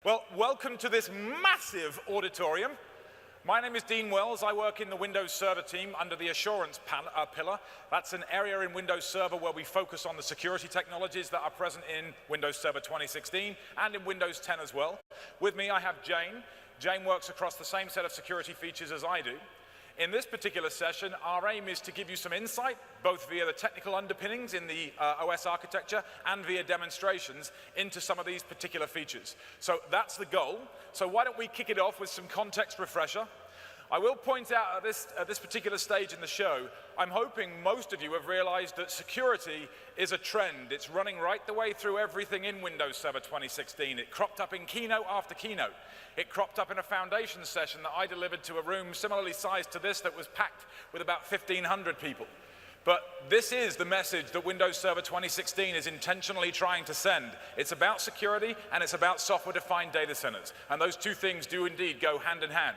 Well, welcome to this massive auditorium. My name is Dean Wells. I work in the Windows Server team under the assurance pillar. That's an area in Windows Server where we focus on the security technologies that are present in Windows Server 2016 and in Windows 10 as well. With me, I have Jane. Jane works across the same set of security features as I do. In this particular session, our aim is to give you some insight, both via the technical underpinnings in the OS architecture and via demonstrations into some of these particular features. So that's the goal. So why don't we kick it off with some context refresher. I will point out at this particular stage in the show, I'm hoping most of you have realized that security is a trend. It's running right the way through everything in Windows Server 2016. It cropped up in keynote after keynote. It cropped up in a foundation session that I delivered to a room similarly sized to this that was packed with about 1,500 people. But this is the message that Windows Server 2016 is intentionally trying to send. It's about security and it's about software-defined data centers. And those two things do indeed go hand in hand.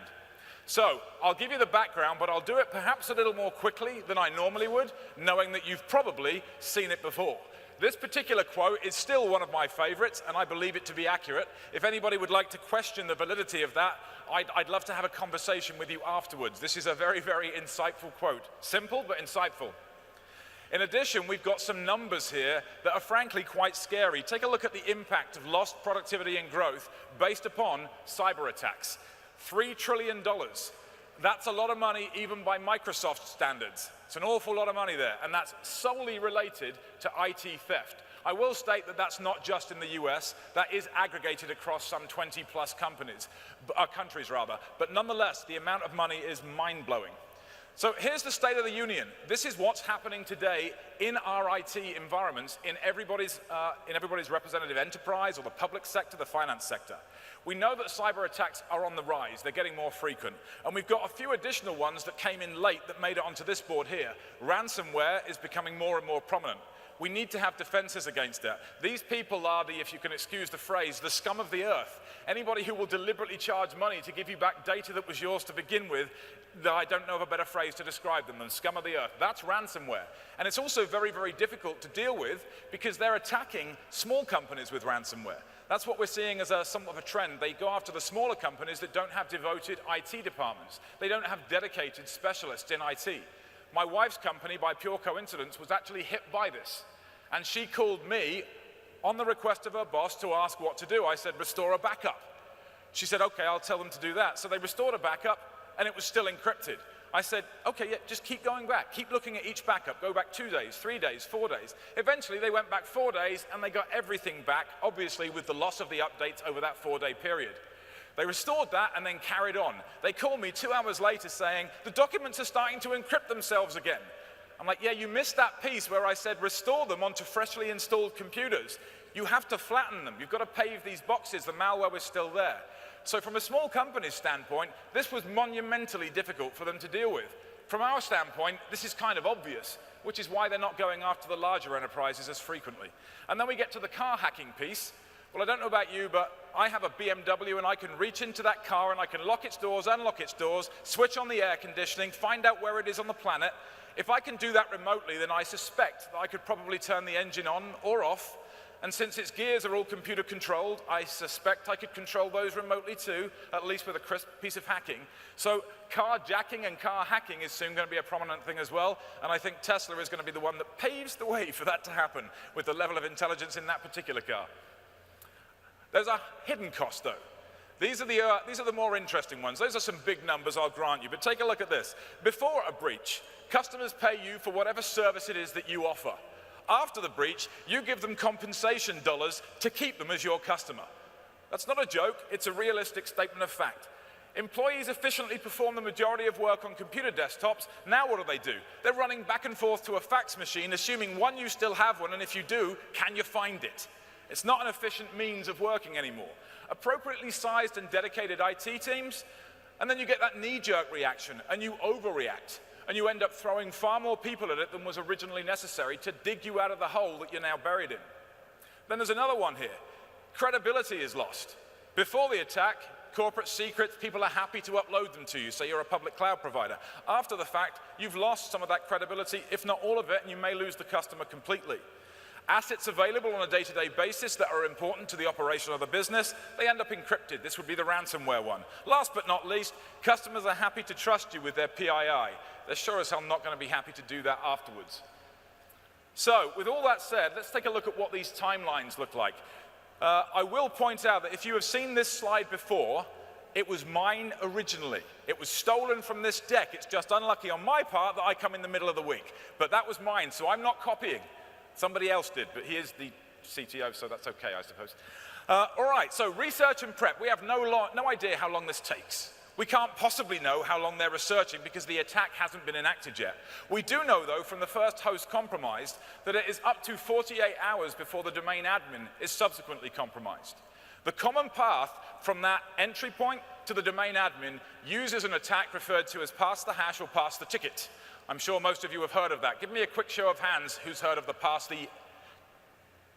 So I'll give you the background, but I'll do it perhaps a little more quickly than I normally would, knowing that you've probably seen it before. This particular quote is still one of my favorites, and I believe it to be accurate. If anybody would like to question the validity of that, I'd love to have a conversation with you afterwards. This is a very, very insightful quote. Simple, but insightful. In addition, we've got some numbers here that are frankly quite scary. Take a look at the impact of lost productivity and growth based upon cyber attacks. $3 trillion. That's a lot of money even by Microsoft standards. It's an awful lot of money there, and that's solely related to IT theft. I will state that that's not just in the US, that is aggregated across some 20+ countries, but nonetheless, the amount of money is mind-blowing. So here's the state of the union. This is what's happening today in our IT environments, in everybody's representative enterprise or the public sector, the finance sector. We know that cyber attacks are on the rise. They're getting more frequent. And we've got a few additional ones that came in late that made it onto this board here. Ransomware is becoming more and more prominent. We need to have defenses against it. These people are the, if you can excuse the phrase, the scum of the earth. Anybody who will deliberately charge money to give you back data that was yours to begin with, I don't know of a better phrase to describe them than scum of the earth. That's ransomware. And it's also very, very difficult to deal with because they're attacking small companies with ransomware. That's what we're seeing as somewhat of a trend. They go after the smaller companies that don't have devoted IT departments. They don't have dedicated specialists in IT. My wife's company, by pure coincidence, was actually hit by this. And she called me on the request of her boss to ask what to do. I said, restore a backup. She said, okay, I'll tell them to do that. So they restored a backup, and it was still encrypted. I said, okay, yeah, just keep going back. Keep looking at each backup. Go back 2 days, 3 days, 4 days. Eventually, they went back 4 days, and they got everything back, obviously with the loss of the updates over that 4-day period. They restored that and then carried on. They called me 2 hours later saying, the documents are starting to encrypt themselves again. I'm like, yeah, you missed that piece where I said restore them onto freshly installed computers. You have to flatten them. You've got to pave these boxes. The malware was still there. So from a small company's standpoint, this was monumentally difficult for them to deal with. From our standpoint, this is kind of obvious, which is why they're not going after the larger enterprises as frequently. And then we get to the car hacking piece. Well, I don't know about you, but I have a BMW and I can reach into that car and I can lock its doors, unlock its doors, switch on the air conditioning, find out where it is on the planet. If I can do that remotely, then I suspect that I could probably turn the engine on or off. And since its gears are all computer controlled, I suspect I could control those remotely too, at least with a crisp piece of hacking. So carjacking and car hacking is soon going to be a prominent thing as well. And I think Tesla is going to be the one that paves the way for that to happen with the level of intelligence in that particular car. There's a hidden cost though. These are the more interesting ones. Those are some big numbers, I'll grant you, but take a look at this. Before a breach, customers pay you for whatever service it is that you offer. After the breach, you give them compensation dollars to keep them as your customer. That's not a joke, it's a realistic statement of fact. Employees efficiently perform the majority of work on computer desktops. Now what do? They're running back and forth to a fax machine, assuming one, you still have one, and if you do, can you find it? It's not an efficient means of working anymore. Appropriately sized and dedicated IT teams, and then you get that knee-jerk reaction, and you overreact, and you end up throwing far more people at it than was originally necessary to dig you out of the hole that you're now buried in. Then there's another one here. Credibility is lost. Before the attack, corporate secrets, people are happy to upload them to you, say you're a public cloud provider. After the fact, you've lost some of that credibility, if not all of it, and you may lose the customer completely. Assets available on a day-to-day basis that are important to the operation of the business, they end up encrypted. This would be the ransomware one. Last but not least, customers are happy to trust you with their PII. They're sure as hell not going to be happy to do that afterwards. So, with all that said, let's take a look at what these timelines look like. I will point out that if you have seen this slide before, it was mine originally. It was stolen from this deck. It's just unlucky on my part that I come in the middle of the week. But that was mine, so I'm not copying. Somebody else did, but he is the CTO, so that's okay, I suppose. All right, so research and prep. We have no idea how long this takes. We can't possibly know how long they're researching because the attack hasn't been enacted yet. We do know, though, from the first host compromised, that it is up to 48 hours before the domain admin is subsequently compromised. The common path from that entry point to the domain admin uses an attack referred to as pass the hash or pass the ticket. I'm sure most of you have heard of that. Give me a quick show of hands who's heard of the pass the...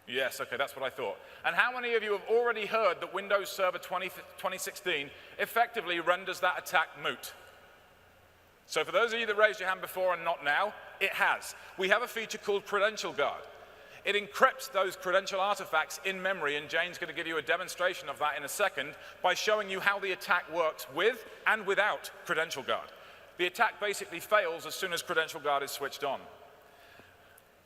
Yes, okay, that's what I thought. And how many of you have already heard that Windows Server 2016 effectively renders that attack moot? So for those of you that raised your hand before and not now, it has. We have a feature called Credential Guard. It encrypts those credential artifacts in memory, and Jane's going to give you a demonstration of that in a second by showing you how the attack works with and without Credential Guard. The attack basically fails as soon as Credential Guard is switched on.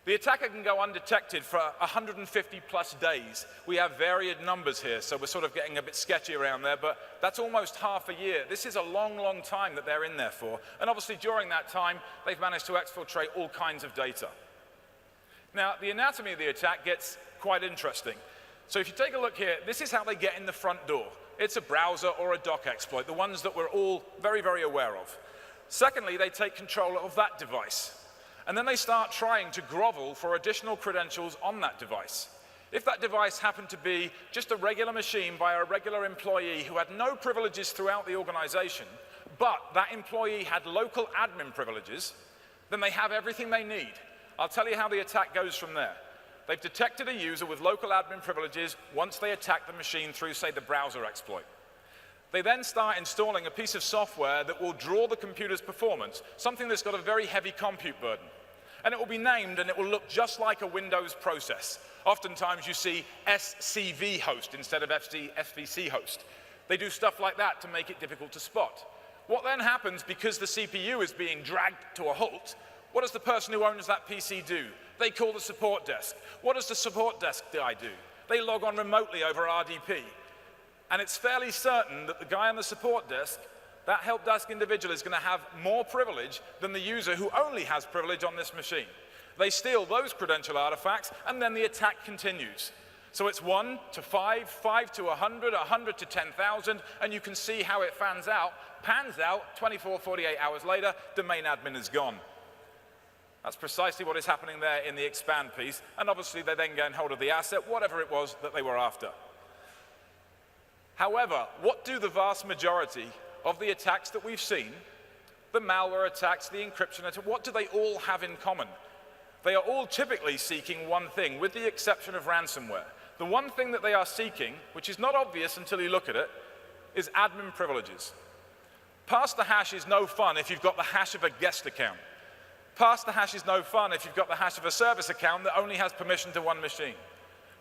The attacker can go undetected for 150 plus days. We have varied numbers here, so we're sort of getting a bit sketchy around there, but that's almost half a year. This is a long, long time that they're in there for. And obviously during that time, they've managed to exfiltrate all kinds of data. Now, the anatomy of the attack gets quite interesting. So if you take a look here, this is how they get in the front door. It's a browser or a dock exploit, the ones that we're all very, very aware of. Secondly, they take control of that device. And then they start trying to grovel for additional credentials on that device. If that device happened to be just a regular machine by a regular employee who had no privileges throughout the organization, but that employee had local admin privileges, then they have everything they need. I'll tell you how the attack goes from there. They've detected a user with local admin privileges once they attack the machine through, say, the browser exploit. They then start installing a piece of software that will draw the computer's performance, something that's got a very heavy compute burden. And it will be named and it will look just like a Windows process. Oftentimes you see SCV host instead of FVC host. They do stuff like that to make it difficult to spot. What then happens, because the CPU is being dragged to a halt, what does the person who owns that PC do? They call the support desk. What does the support desk guy do? They log on remotely over RDP. And it's fairly certain that the guy on the support desk, that help desk individual, is going to have more privilege than the user who only has privilege on this machine. They steal those credential artifacts, and then the attack continues. So it's 1 to 5, 5 to 100, 100 to 10,000, and you can see how it pans out, 24, 48 hours later, domain admin is gone. That's precisely what is happening there in the expand piece, and obviously they then gain hold of the asset, whatever it was that they were after. However, what do the vast majority of the attacks that we've seen, the malware attacks, the encryption attacks, what do they all have in common? They are all typically seeking one thing, with the exception of ransomware. The one thing that they are seeking, which is not obvious until you look at it, is admin privileges. Pass the hash is no fun if you've got the hash of a guest account. Pass the hash is no fun if you've got the hash of a service account that only has permission to one machine.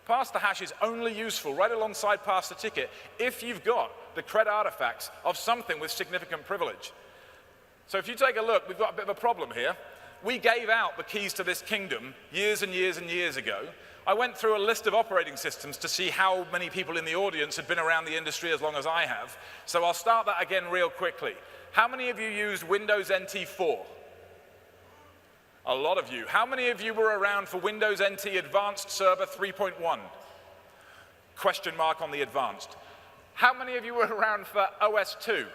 Pass the hash is only useful, right alongside pass the ticket, if you've got the cred artifacts of something with significant privilege. So if you take a look, we've got a bit of a problem here. We gave out the keys to this kingdom years and years and years ago. I went through a list of operating systems to see how many people in the audience had been around the industry as long as I have. So I'll start that again real quickly. How many of you used Windows NT 4? A lot of you. How many of you were around for Windows NT Advanced Server 3.1? Question mark on the advanced. How many of you were around for OS 2?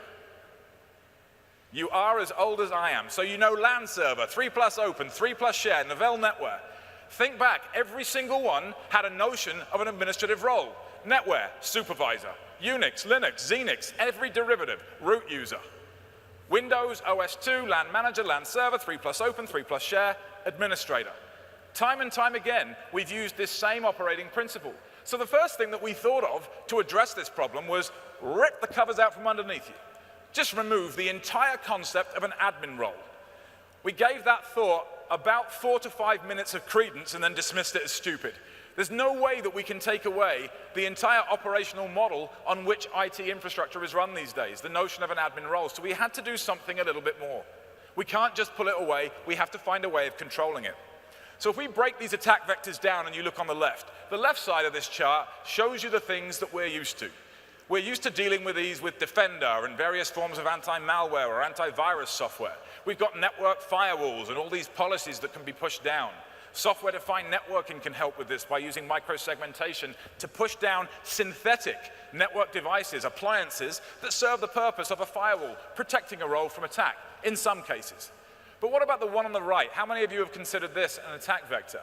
You are as old as I am. So you know LAN server, 3+ open, 3+ share, Novell NetWare. Think back, every single one had a notion of an administrative role. NetWare, supervisor. Unix, Linux, Xenix, every derivative, root user. Windows, OS 2, LAN manager, LAN server, 3+ open, 3+ share, administrator. Time and time again, we've used this same operating principle. So the first thing that we thought of to address this problem was rip the covers out from underneath you. Just remove the entire concept of an admin role. We gave that thought about 4 to 5 minutes of credence and then dismissed it as stupid. There's no way that we can take away the entire operational model on which IT infrastructure is run these days, the notion of an admin role. So we had to do something a little bit more. We can't just pull it away, we have to find a way of controlling it. So if we break these attack vectors down and you look on the left side of this chart shows you the things that we're used to. We're used to dealing with these with Defender and various forms of anti-malware or antivirus software. We've got network firewalls and all these policies that can be pushed down. Software-defined networking can help with this by using microsegmentation to push down synthetic network devices, appliances that serve the purpose of a firewall, protecting a role from attack, in some cases. But what about the one on the right? How many of you have considered this an attack vector?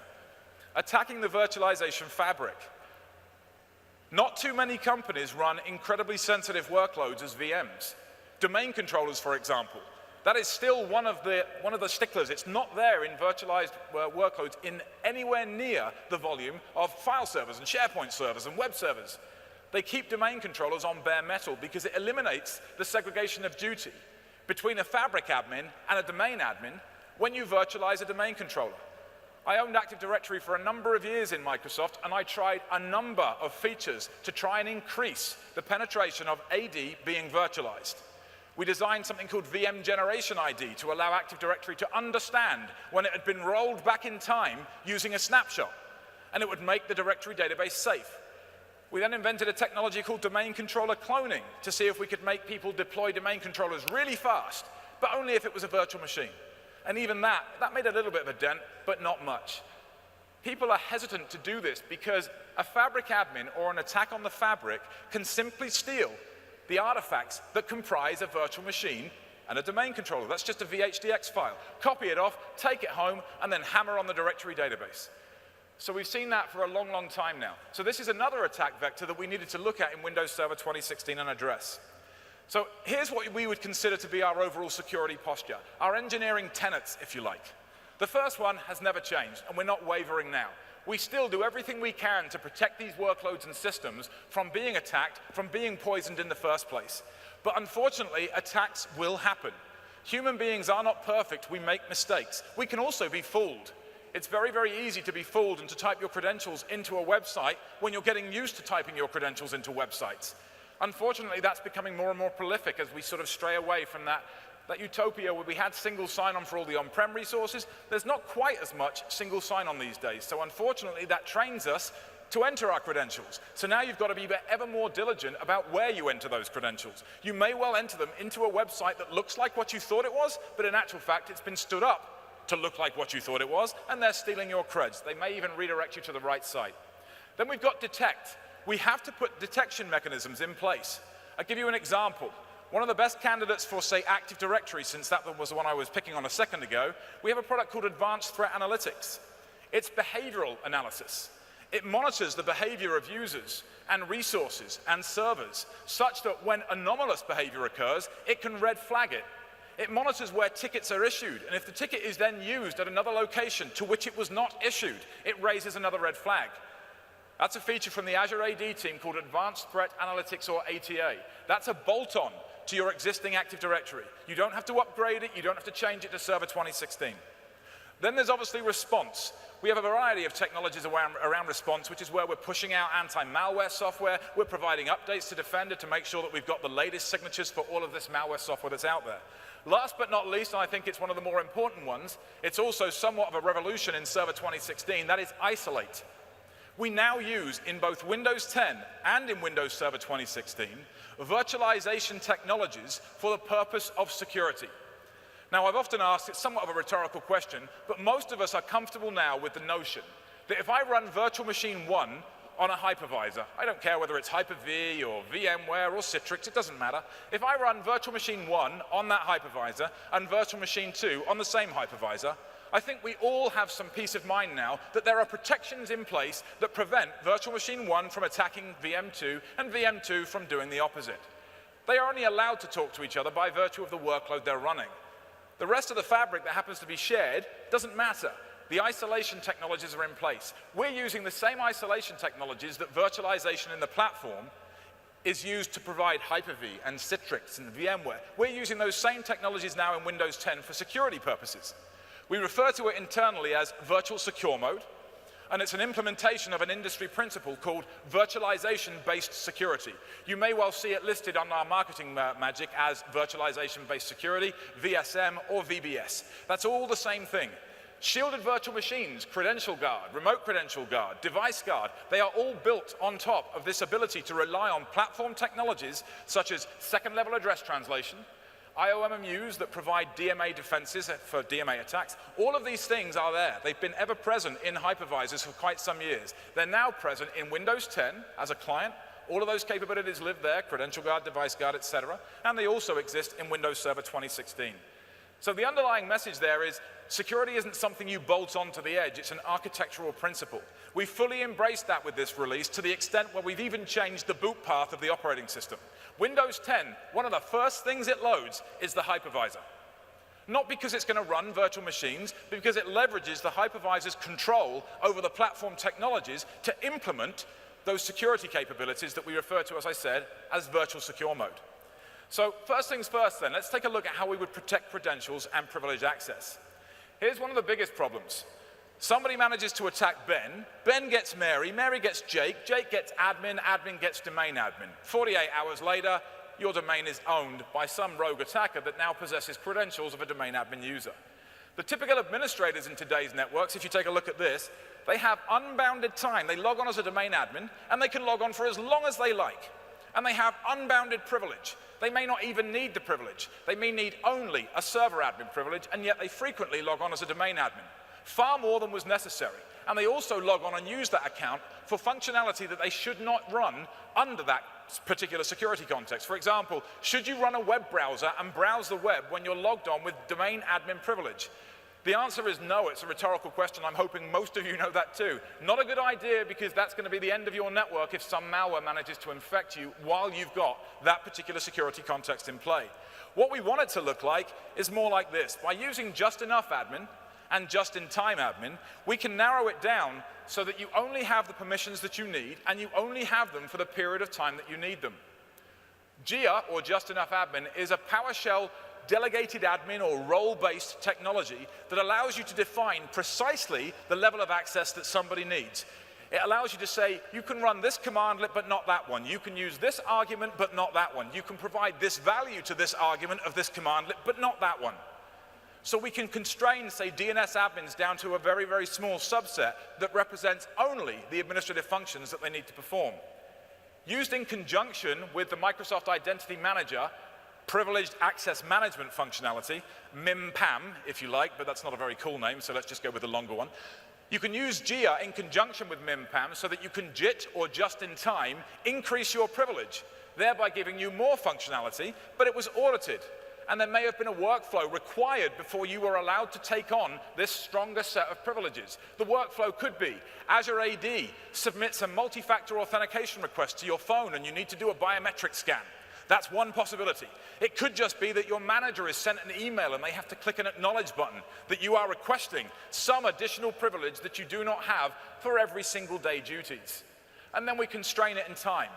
Attacking the virtualization fabric. Not too many companies run incredibly sensitive workloads as VMs. Domain controllers, for example. That is still one of the sticklers. It's not there in virtualized workloads in anywhere near the volume of file servers and SharePoint servers and web servers. They keep domain controllers on bare metal because it eliminates the segregation of duty between a fabric admin and a domain admin when you virtualize a domain controller. I owned Active Directory for a number of years in Microsoft, and I tried a number of features to try and increase the penetration of AD being virtualized. We designed something called VM Generation ID to allow Active Directory to understand when it had been rolled back in time using a snapshot, and it would make the directory database safe. We then invented a technology called domain controller cloning to see if we could make people deploy domain controllers really fast, but only if it was a virtual machine. And even that made a little bit of a dent, but not much. People are hesitant to do this because a fabric admin or an attack on the fabric can simply steal the artifacts that comprise a virtual machine and a domain controller. That's just a VHDX file. Copy it off, take it home, and then hammer on the directory database. So we've seen that for a long, long time now. So this is another attack vector that we needed to look at in Windows Server 2016 and address. So here's what we would consider to be our overall security posture, our engineering tenets, if you like. The first one has never changed, and we're not wavering now. We still do everything we can to protect these workloads and systems from being attacked, from being poisoned in the first place. But unfortunately, attacks will happen. Human beings are not perfect. We make mistakes. We can also be fooled. It's very, very easy to be fooled and to type your credentials into a website when you're getting used to typing your credentials into websites. Unfortunately, that's becoming more and more prolific as we sort of stray away from that utopia where we had single sign-on for all the on-prem resources. There's not quite as much single sign-on these days. So unfortunately, that trains us to enter our credentials. So now you've got to be ever more diligent about where you enter those credentials. You may well enter them into a website that looks like what you thought it was, but in actual fact, it's been stood up to look like what you thought it was, and they're stealing your creds. They may even redirect you to the right site. Then we've got detect. We have to put detection mechanisms in place. I'll give you an example. One of the best candidates for, say, Active Directory, since that was the one I was picking on a second ago, we have a product called Advanced Threat Analytics. It's behavioral analysis. It monitors the behavior of users and resources and servers such that when anomalous behavior occurs, it can red flag it. It monitors where tickets are issued, and if the ticket is then used at another location to which it was not issued, it raises another red flag. That's a feature from the Azure AD team called Advanced Threat Analytics, or ATA. That's a bolt-on to your existing Active Directory. You don't have to upgrade it, you don't have to change it to Server 2016. Then there's obviously response. We have a variety of technologies around response, which is where we're pushing out anti-malware software. We're providing updates to Defender to make sure that we've got the latest signatures for all of this malware software that's out there. Last but not least, and I think it's one of the more important ones, it's also somewhat of a revolution in Server 2016, that is isolate. We now use, in both Windows 10 and in Windows Server 2016, virtualization technologies for the purpose of security. Now, I've often asked, it's somewhat of a rhetorical question, but most of us are comfortable now with the notion that if I run Virtual Machine 1 on a hypervisor, I don't care whether it's Hyper-V or VMware or Citrix, it doesn't matter. If I run Virtual Machine 1 on that hypervisor and Virtual Machine 2 on the same hypervisor, I think we all have some peace of mind now that there are protections in place that prevent Virtual Machine 1 from attacking VM2 and VM2 from doing the opposite. They are only allowed to talk to each other by virtue of the workload they're running. The rest of the fabric that happens to be shared doesn't matter. The isolation technologies are in place. We're using the same isolation technologies that virtualization in the platform is used to provide Hyper-V and Citrix and VMware. We're using those same technologies now in Windows 10 for security purposes. We refer to it internally as virtual secure mode, and it's an implementation of an industry principle called virtualization-based security. You may well see it listed on our marketing magic as virtualization-based security, VSM, or VBS. That's all the same thing. Shielded virtual machines, credential guard, remote credential guard, device guard, they are all built on top of this ability to rely on platform technologies such as second-level address translation, IOMMUs that provide DMA defenses for DMA attacks. All of these things are there. They've been ever present in hypervisors for quite some years. They're now present in Windows 10 as a client. All of those capabilities live there, credential guard, device guard, etc. And they also exist in Windows Server 2016. So the underlying message there is security isn't something you bolt onto the edge, it's an architectural principle. We fully embraced that with this release to the extent where we've even changed the boot path of the operating system. Windows 10, one of the first things it loads is the hypervisor. Not because it's going to run virtual machines, but because it leverages the hypervisor's control over the platform technologies to implement those security capabilities that we refer to, as I said, as virtual secure mode. So first things first then, let's take a look at how we would protect credentials and privileged access. Here's one of the biggest problems. Somebody manages to attack Ben, Ben gets Mary, Mary gets Jake, Jake gets admin, admin gets domain admin. 48 hours later, your domain is owned by some rogue attacker that now possesses credentials of a domain admin user. The typical administrators in today's networks, if you take a look at this, they have unbounded time. They log on as a domain admin, and they can log on for as long as they like. And they have unbounded privilege. They may not even need the privilege. They may need only a server admin privilege, and yet they frequently log on as a domain admin. Far more than was necessary. And they also log on and use that account for functionality that they should not run under that particular security context. For example, should you run a web browser and browse the web when you're logged on with domain admin privilege? The answer is no. It's a rhetorical question. I'm hoping most of you know that too. Not a good idea, because that's going to be the end of your network if some malware manages to infect you while you've got that particular security context in play. What we want it to look like is more like this. By using just enough admin and just-in-time admin, we can narrow it down so that you only have the permissions that you need, and you only have them for the period of time that you need them. JIA, or Just Enough Admin, is a PowerShell delegated admin or role-based technology that allows you to define precisely the level of access that somebody needs. It allows you to say, you can run this commandlet, but not that one. You can use this argument, but not that one. You can provide this value to this argument of this commandlet, but not that one. So we can constrain, say, DNS admins down to a very, very small subset that represents only the administrative functions that they need to perform. Used in conjunction with the Microsoft Identity Manager Privileged Access Management functionality, MIM-PAM, if you like, but that's not a very cool name, so let's just go with the longer one. You can use JIA in conjunction with MIM-PAM so that you can JIT, or just-in-time, increase your privilege, thereby giving you more functionality, but it was audited. And there may have been a workflow required before you were allowed to take on this stronger set of privileges. The workflow could be Azure AD submits a multi-factor authentication request to your phone and you need to do a biometric scan. That's one possibility. It could just be that your manager is sent an email and they have to click an acknowledge button that you are requesting some additional privilege that you do not have for every single day duties. And then we constrain it in time.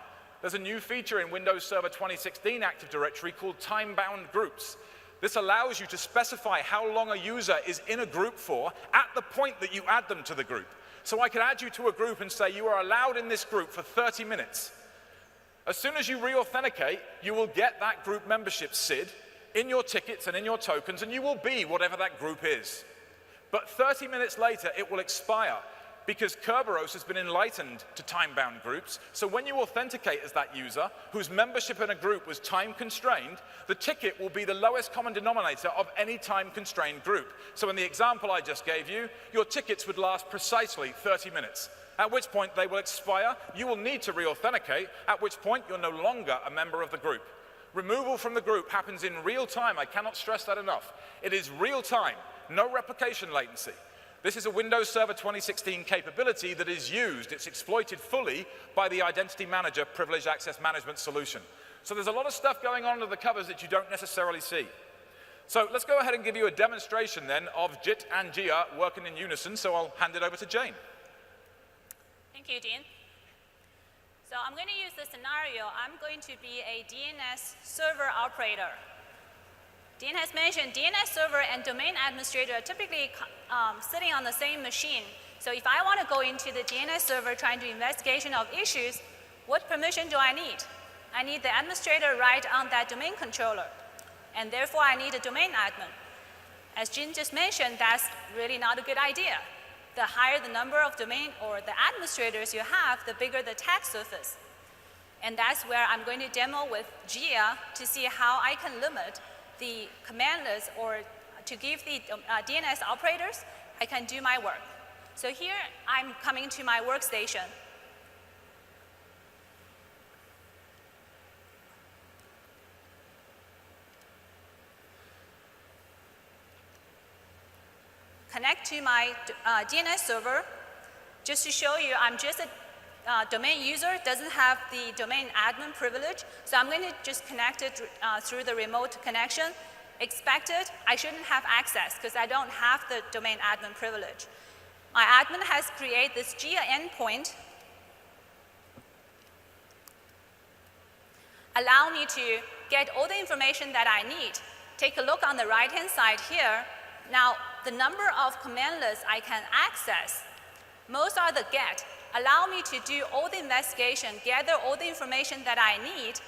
There's a new feature in Windows Server 2016 Active Directory called time-bound groups. This allows you to specify how long a user is in a group for at the point that you add them to the group. So I could add you to a group and say you are allowed in this group for 30 minutes. As soon as you re-authenticate, you will get that group membership SID in your tickets and in your tokens, and you will be whatever that group is. But 30 minutes later, it will expire, because Kerberos has been enlightened to time-bound groups. So when you authenticate as that user, whose membership in a group was time-constrained, the ticket will be the lowest common denominator of any time-constrained group. So in the example I just gave you, your tickets would last precisely 30 minutes, at which point they will expire, you will need to re-authenticate, at which point you're no longer a member of the group. Removal from the group happens in real time. I cannot stress that enough. It is real time, no replication latency. This is a Windows Server 2016 capability that is used. It's exploited fully by the Identity Manager Privileged Access Management solution. So there's a lot of stuff going on under the covers that you don't necessarily see. So let's go ahead and give you a demonstration then of JIT and JIA working in unison. So I'll hand it over to Jane. Thank you, Dean. So I'm going to use the scenario. I'm going to be a DNS server operator. Dean has mentioned DNS server and domain administrator are typically sitting on the same machine. So if I want to go into the DNS server trying to investigation of issues, what permission do I need? I need the administrator right on that domain controller. And therefore, I need a domain admin. As Jin just mentioned, that's really not a good idea. The higher the number of domain or the administrators you have, the bigger the attack surface. And that's where I'm going to demo with Gia to see how I can limit the commandless, or to give the DNS operators, I can do my work. So here, I'm coming to my workstation. Connect to my DNS server. Just to show you, I'm just a domain user, doesn't have the domain admin privilege. So I'm going to just connect it through the remote connection. Expected, I shouldn't have access because I don't have the domain admin privilege. My admin has created this Gia endpoint. Allow me to get all the information that I need. Take a look on the right-hand side here. Now, the number of commandlets I can access, most are the get. Allow me to do all the investigation, gather all the information that I need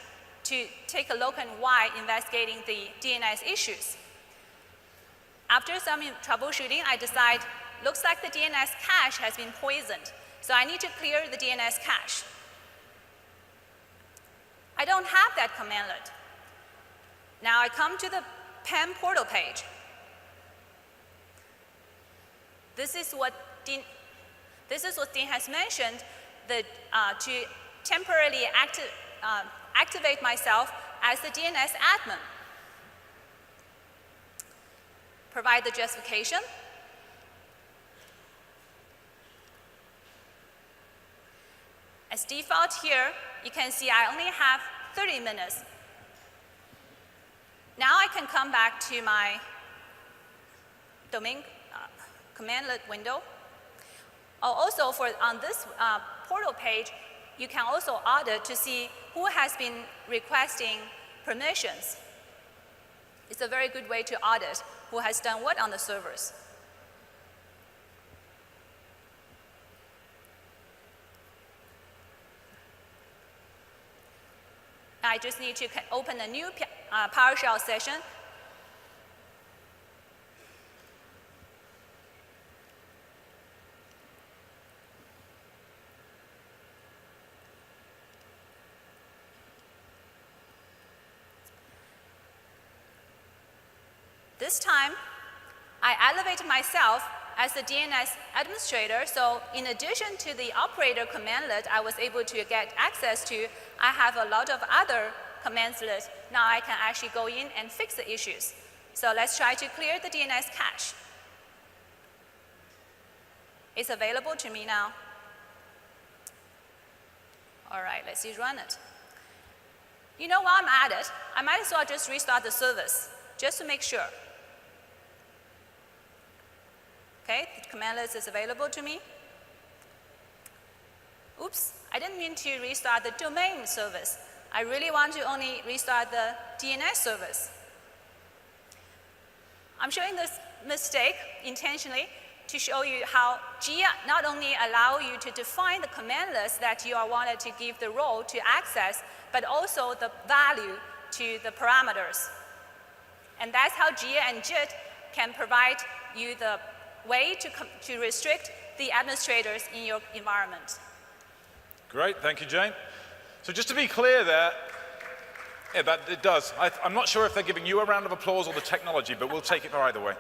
to take a look at why investigating the DNS issues. After some troubleshooting, I decide, looks like the DNS cache has been poisoned, so I need to clear the DNS cache. I don't have that commandlet. Now I come to the PAM portal page. This is what Dean has mentioned, to temporarily activate myself as the DNS admin. Provide the justification. As default here, you can see I only have 30 minutes. Now I can come back to my domain commandlet window. Also, on this portal page, you can also audit to see who has been requesting permissions. It's a very good way to audit who has done what on the servers. I just need to open a new PowerShell session. This time, I elevated myself as the DNS administrator, so in addition to the operator commandlet I was able to get access to, I have a lot of other commandlets. Now I can actually go in and fix the issues. So let's try to clear the DNS cache. It's available to me now. All right, let's see, run it. You know, while I'm at it, I might as well just restart the service, just to make sure. Okay, the commandlet is available to me. Oops, I didn't mean to restart the domain service. I really want to only restart the DNS service. I'm showing this mistake intentionally to show you how Gia not only allow you to define the commandlets that you are wanted to give the role to access, but also the value to the parameters. And that's how Gia and JIT can provide you the way to restrict the administrators in your environment. Great, thank you, Jane. So just to be clear there, yeah, that it does. I'm not sure if they're giving you a round of applause or the technology, but we'll take it either way.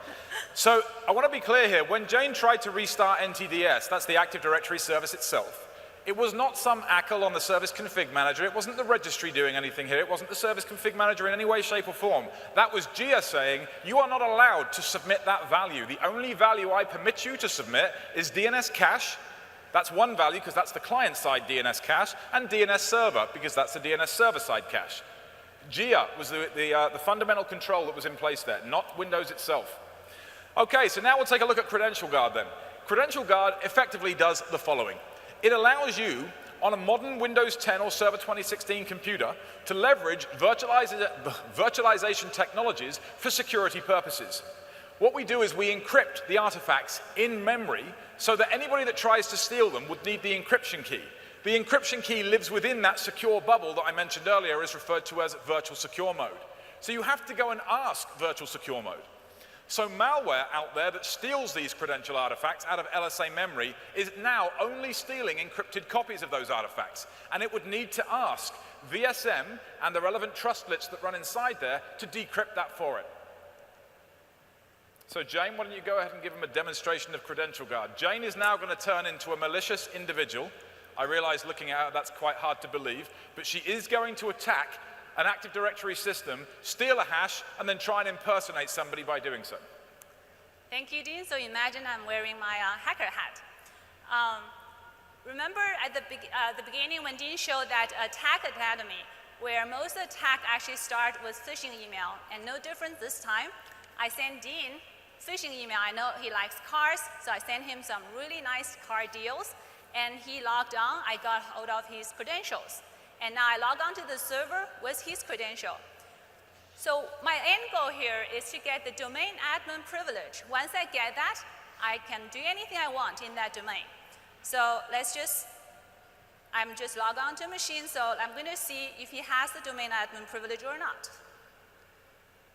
So I want to be clear here. When Jane tried to restart NTDS, that's the Active Directory service itself, it was not some ACL on the Service Config Manager. It wasn't the registry doing anything here. It wasn't the Service Config Manager in any way, shape, or form. That was Gia saying, you are not allowed to submit that value. The only value I permit you to submit is DNS cache. That's one value, because that's the client-side DNS cache, and DNS server, because that's the DNS server-side cache. Gia was the fundamental control that was in place there, not Windows itself. Okay, so now we'll take a look at Credential Guard then. Credential Guard effectively does the following. It allows you, on a modern Windows 10 or Server 2016 computer to leverage virtualization technologies for security purposes. What we do is we encrypt the artifacts in memory so that anybody that tries to steal them would need the encryption key. The encryption key lives within that secure bubble that I mentioned earlier, is referred to as virtual secure mode. So you have to go and ask virtual secure mode. So malware out there that steals these credential artifacts out of LSA memory is now only stealing encrypted copies of those artifacts. And it would need to ask VSM and the relevant trustlets that run inside there to decrypt that for it. So Jane, why don't you go ahead and give him a demonstration of Credential Guard. Jane is now going to turn into a malicious individual. I realize looking at her that's quite hard to believe, but she is going to attack an Active Directory system, steal a hash, and then try and impersonate somebody by doing so. Thank you, Dean. So imagine I'm wearing my hacker hat. Remember at the beginning when Dean showed that Attack Academy, where most attack actually start with phishing email, and no different this time. I sent Dean phishing email. I know he likes cars, so I sent him some really nice car deals, and he logged on. I got hold of his credentials. And now I log on to the server with his credential. So my end goal here is to get the domain admin privilege. Once I get that, I can do anything I want in that domain. So I'm just log on to a machine, so I'm going to see if he has the domain admin privilege or not.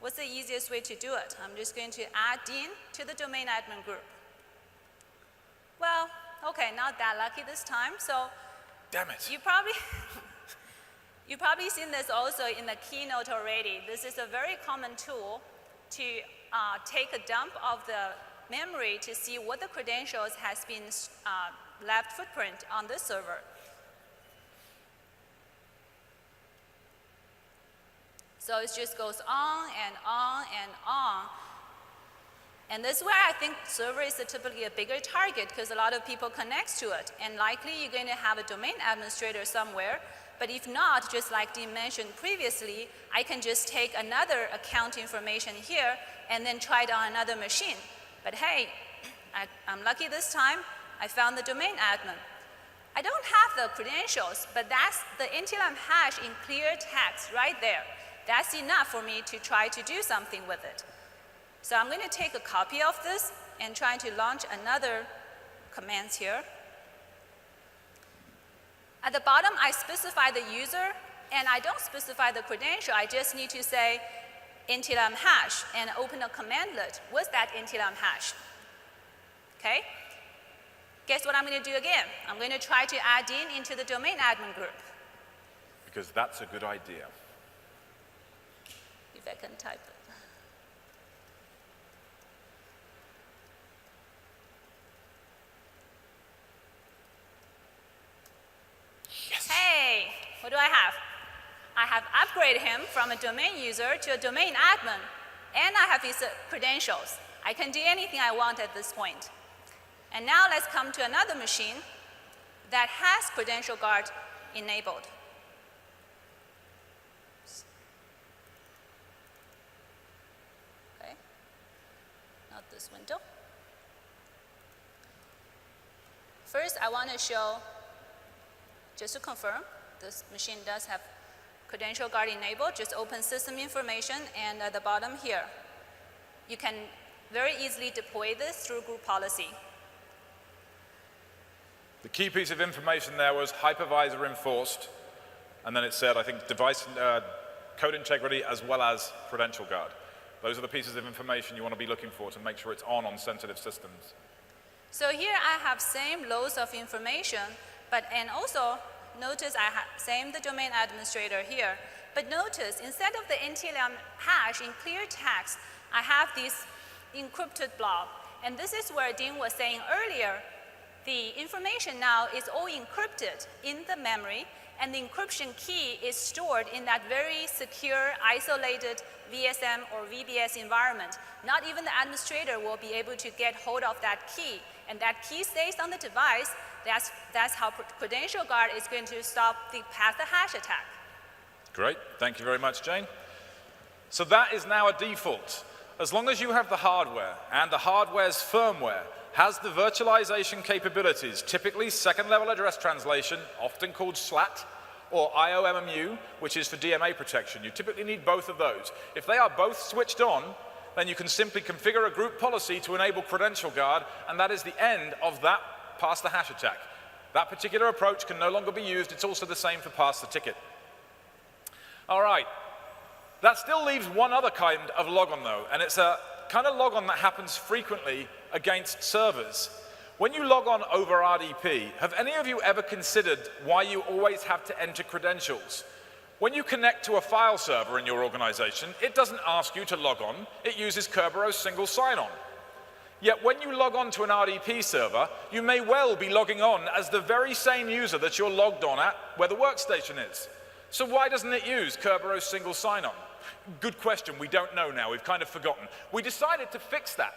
What's the easiest way to do it? I'm just going to add Dean to the domain admin group. Well, okay, not that lucky this time, so damn it. You've probably seen this also in the keynote already. This is a very common tool to take a dump of the memory to see what the credentials has been left footprint on this server. So it just goes on and on and on. And this is where I think server is typically a bigger target because a lot of people connect to it. And likely you're going to have a domain administrator somewhere. But if not, just like Dean mentioned previously, I can just take another account information here and then try it on another machine. But hey, I'm lucky this time. I found the domain admin. I don't have the credentials, but that's the NTLM hash in clear text right there. That's enough for me to try to do something with it. So I'm going to take a copy of this and try to launch another commands here. At the bottom, I specify the user, and I don't specify the credential. I just need to say NTLM hash and open a commandlet with that NTLM hash. Okay? Guess what I'm going to do again? I'm going to try to add Dean into the domain admin group. Because that's a good idea. If I can type it. Yes. Hey, what do I have? I have upgraded him from a domain user to a domain admin, and I have his credentials. I can do anything I want at this point. And now let's come to another machine that has Credential Guard enabled. Okay, not this window. First, I want to show, just to confirm, this machine does have Credential Guard enabled. Just open system information, and at the bottom here, you can very easily deploy this through group policy. The key piece of information there was hypervisor enforced, and then it said, I think, device code integrity as well as Credential Guard. Those are the pieces of information you want to be looking for to make sure it's on sensitive systems. So here I have same loads of information, and also notice I have same the domain administrator here. But notice instead of the NTLM hash in clear text, I have this encrypted blob. And this is where Dean was saying earlier, the information now is all encrypted in the memory, and the encryption key is stored in that very secure, isolated VSM or VBS environment. Not even the administrator will be able to get hold of that key, and that key stays on the device. That's how Credential Guard is going to stop the path-to-hash attack. Great, thank you very much, Jane. So that is now a default. As long as you have the hardware and the hardware's firmware has the virtualization capabilities, typically second-level address translation, often called SLAT, or IOMMU, which is for DMA protection. You typically need both of those. If they are both switched on, then you can simply configure a group policy to enable credential guard, and that is the end of that pass the hash attack. That particular approach can no longer be used. It's also the same for pass the ticket. All right. That still leaves one other kind of logon, though, and it's a kind of logon that happens frequently against servers. When you log on over RDP, have any of you ever considered why you always have to enter credentials? When you connect to a file server in your organization, it doesn't ask you to log on. It uses Kerberos single sign-on. Yet when you log on to an RDP server, you may well be logging on as the very same user that you're logged on at where the workstation is. So why doesn't it use Kerberos single sign-on? Good question. We don't know now. We've kind of forgotten. We decided to fix that.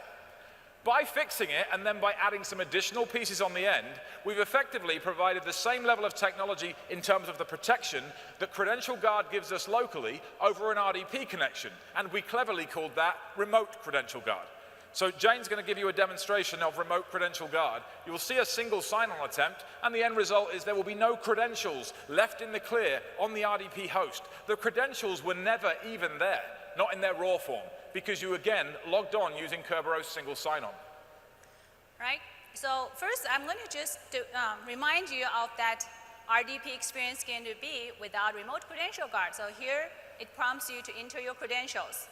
By fixing it, and then by adding some additional pieces on the end, we've effectively provided the same level of technology in terms of the protection that Credential Guard gives us locally over an RDP connection, and we cleverly called that Remote Credential Guard. So Jane's going to give you a demonstration of Remote Credential Guard. You will see a single sign-on attempt, and the end result is there will be no credentials left in the clear on the RDP host. The credentials were never even there, not in their raw form, because you, again, logged on using Kerberos single sign-on. Right? So first, I'm going to just remind you of that RDP experience going to be without Remote Credential Guard. So here, it prompts you to enter your credentials.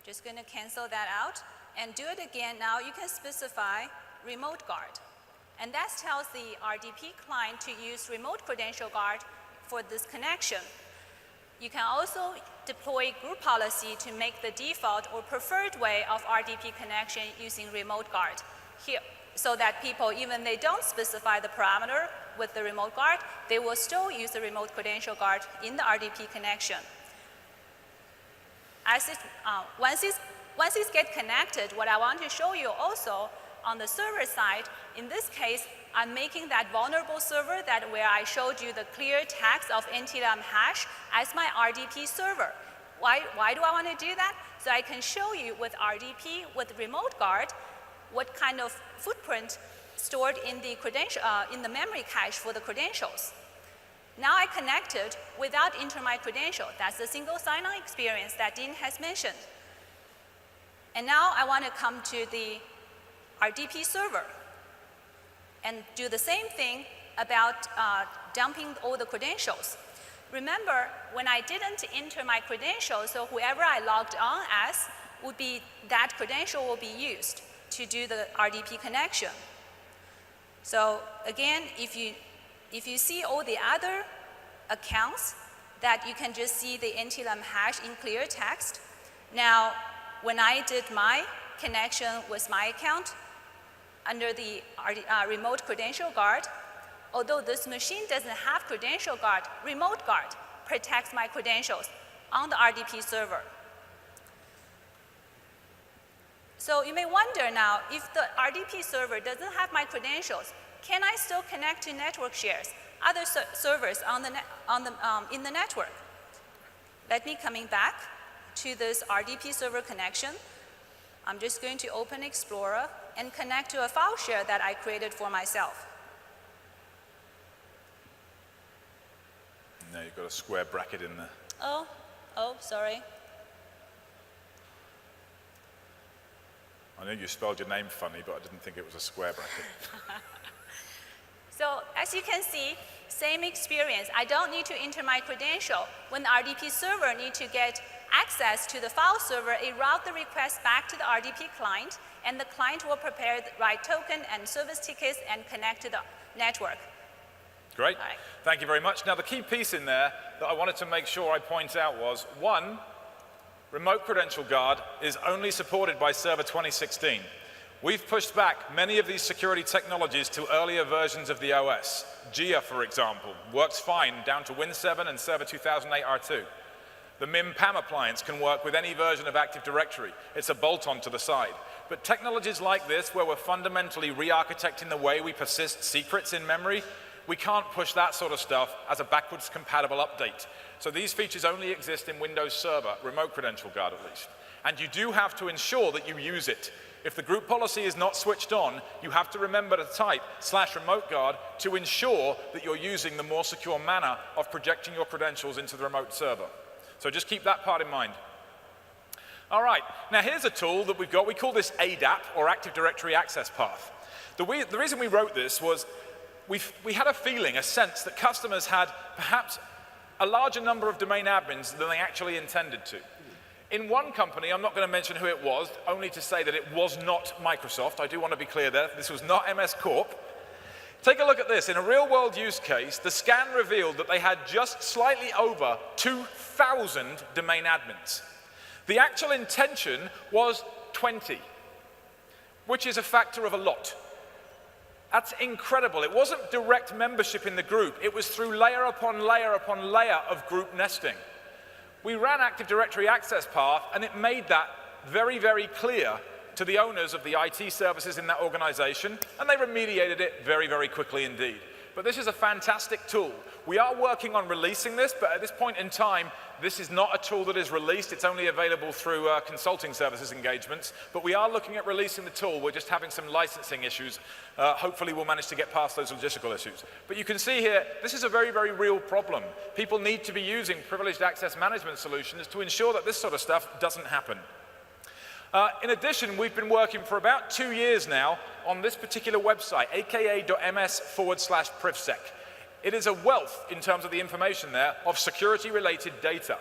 Just going to cancel that out and do it again. Now you can specify Remote Guard. And that tells the RDP client to use Remote Credential Guard for this connection. You can also deploy group policy to make the default or preferred way of RDP connection using Remote Guard here, so that people, even they don't specify the parameter with the Remote Guard, they will still use the Remote Credential Guard in the RDP connection. As once it's get connected, what I want to show you also on the server side, in this case, I'm making that vulnerable server that where I showed you the clear text of NTLM hash as my RDP server. Why do I want to do that? So I can show you with RDP, with Remote Guard, what kind of footprint stored in the memory cache for the credentials. Now I connected without entering my credential. That's the single sign-on experience that Dean has mentioned. And now I want to come to the RDP server and do the same thing about dumping all the credentials. Remember, when I didn't enter my credentials, so whoever I logged on as, that credential will be used to do the RDP connection. So again, if you see all the other accounts, that you can just see the NTLM hash in clear text. Now, when I did my connection with my account under the Remote Credential Guard, although this machine doesn't have Credential Guard, Remote Guard protects my credentials on the RDP server. So you may wonder now, if the RDP server doesn't have my credentials, can I still connect to network shares, other servers in the network? Let me coming back to this RDP server connection. I'm just going to open Explorer and connect to a file share that I created for myself. No, you've got a square bracket in there. Oh, sorry. I knew you spelled your name funny, but I didn't think it was a square bracket. So as you can see, same experience. I don't need to enter my credential. When the RDP server needs to get access to the file server, it routes the request back to the RDP client, and the client will prepare the right token and service tickets and connect to the network. Great. All right. Thank you very much. Now, the key piece in there that I wanted to make sure I point out was, one, Remote Credential Guard is only supported by Server 2016. We've pushed back many of these security technologies to earlier versions of the OS. GIA, for example, works fine down to Win7 and Server 2008 R2. The MIM-PAM appliance can work with any version of Active Directory. It's a bolt-on to the side. But technologies like this, where we're fundamentally re-architecting the way we persist secrets in memory, we can't push that sort of stuff as a backwards compatible update. So these features only exist in Windows Server, Remote Credential Guard at least. And you do have to ensure that you use it. If the group policy is not switched on, you have to remember to type /remote guard to ensure that you're using the more secure manner of projecting your credentials into the remote server. So just keep that part in mind. All right, now here's a tool that we've got. We call this ADAP, or Active Directory Access Path. The reason we wrote this was we had a feeling, a sense that customers had perhaps a larger number of domain admins than they actually intended to. In one company, I'm not going to mention who it was, only to say that it was not Microsoft. I do want to be clear there. This was not MS Corp. Take a look at this. In a real-world use case, the scan revealed that they had just slightly over 2,000 domain admins. The actual intention was 20, which is a factor of a lot. That's incredible. It wasn't direct membership in the group. It was through layer upon layer upon layer of group nesting. We ran Active Directory Access Path, and it made that very, very clear to the owners of the IT services in that organization, and they remediated it very, very quickly indeed. But this is a fantastic tool. We are working on releasing this, but at this point in time, this is not a tool that is released. It's only available through consulting services engagements. But we are looking at releasing the tool. We're just having some licensing issues. Hopefully, we'll manage to get past those logistical issues. But you can see here, this is a very, very real problem. People need to be using privileged access management solutions to ensure that this sort of stuff doesn't happen. In addition, we've been working for about 2 years now on this particular website, aka.ms/privsec. It is a wealth in terms of the information there of security-related data.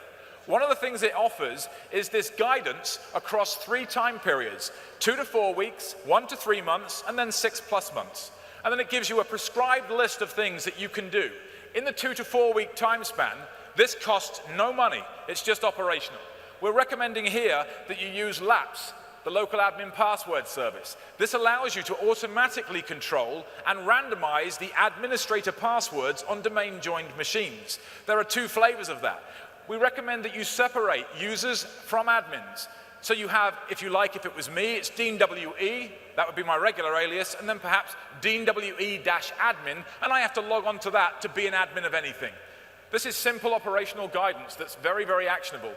One of the things it offers is this guidance across 3 time periods, 2 to 4 weeks, 1 to 3 months, and then 6+ months. And then it gives you a prescribed list of things that you can do. In the 2 to 4 week time span, this costs no money. It's just operational. We're recommending here that you use LAPS, the local admin password service. This allows you to automatically control and randomize the administrator passwords on domain-joined machines. There are 2 flavors of that. We recommend that you separate users from admins. So you have, if you like, if it was me, it's Dean WE, that would be my regular alias, and then perhaps Dean WE-admin, and I have to log on to that to be an admin of anything. This is simple operational guidance that's very, very actionable.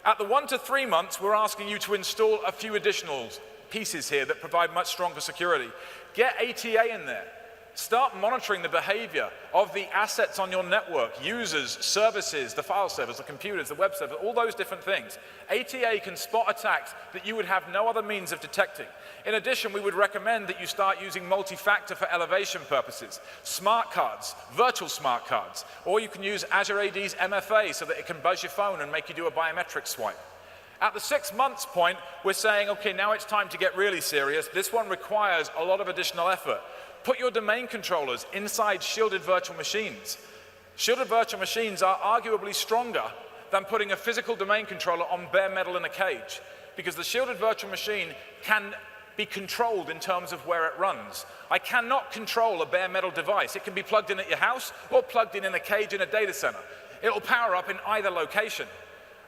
At the 1 to 3 months, we're asking you to install a few additional pieces here that provide much stronger security. Get ATA in there. Start monitoring the behavior of the assets on your network, users, services, the file servers, the computers, the web server, all those different things. ATA can spot attacks that you would have no other means of detecting. In addition, we would recommend that you start using multi-factor for elevation purposes, smart cards, virtual smart cards, or you can use Azure AD's MFA so that it can buzz your phone and make you do a biometric swipe. At the 6 months point, we're saying, okay, now it's time to get really serious. This one requires a lot of additional effort. Put your domain controllers inside shielded virtual machines. Shielded virtual machines are arguably stronger than putting a physical domain controller on bare metal in a cage, because the shielded virtual machine can be controlled in terms of where it runs. I cannot control a bare metal device. It can be plugged in at your house or plugged in a cage in a data center. It'll power up in either location.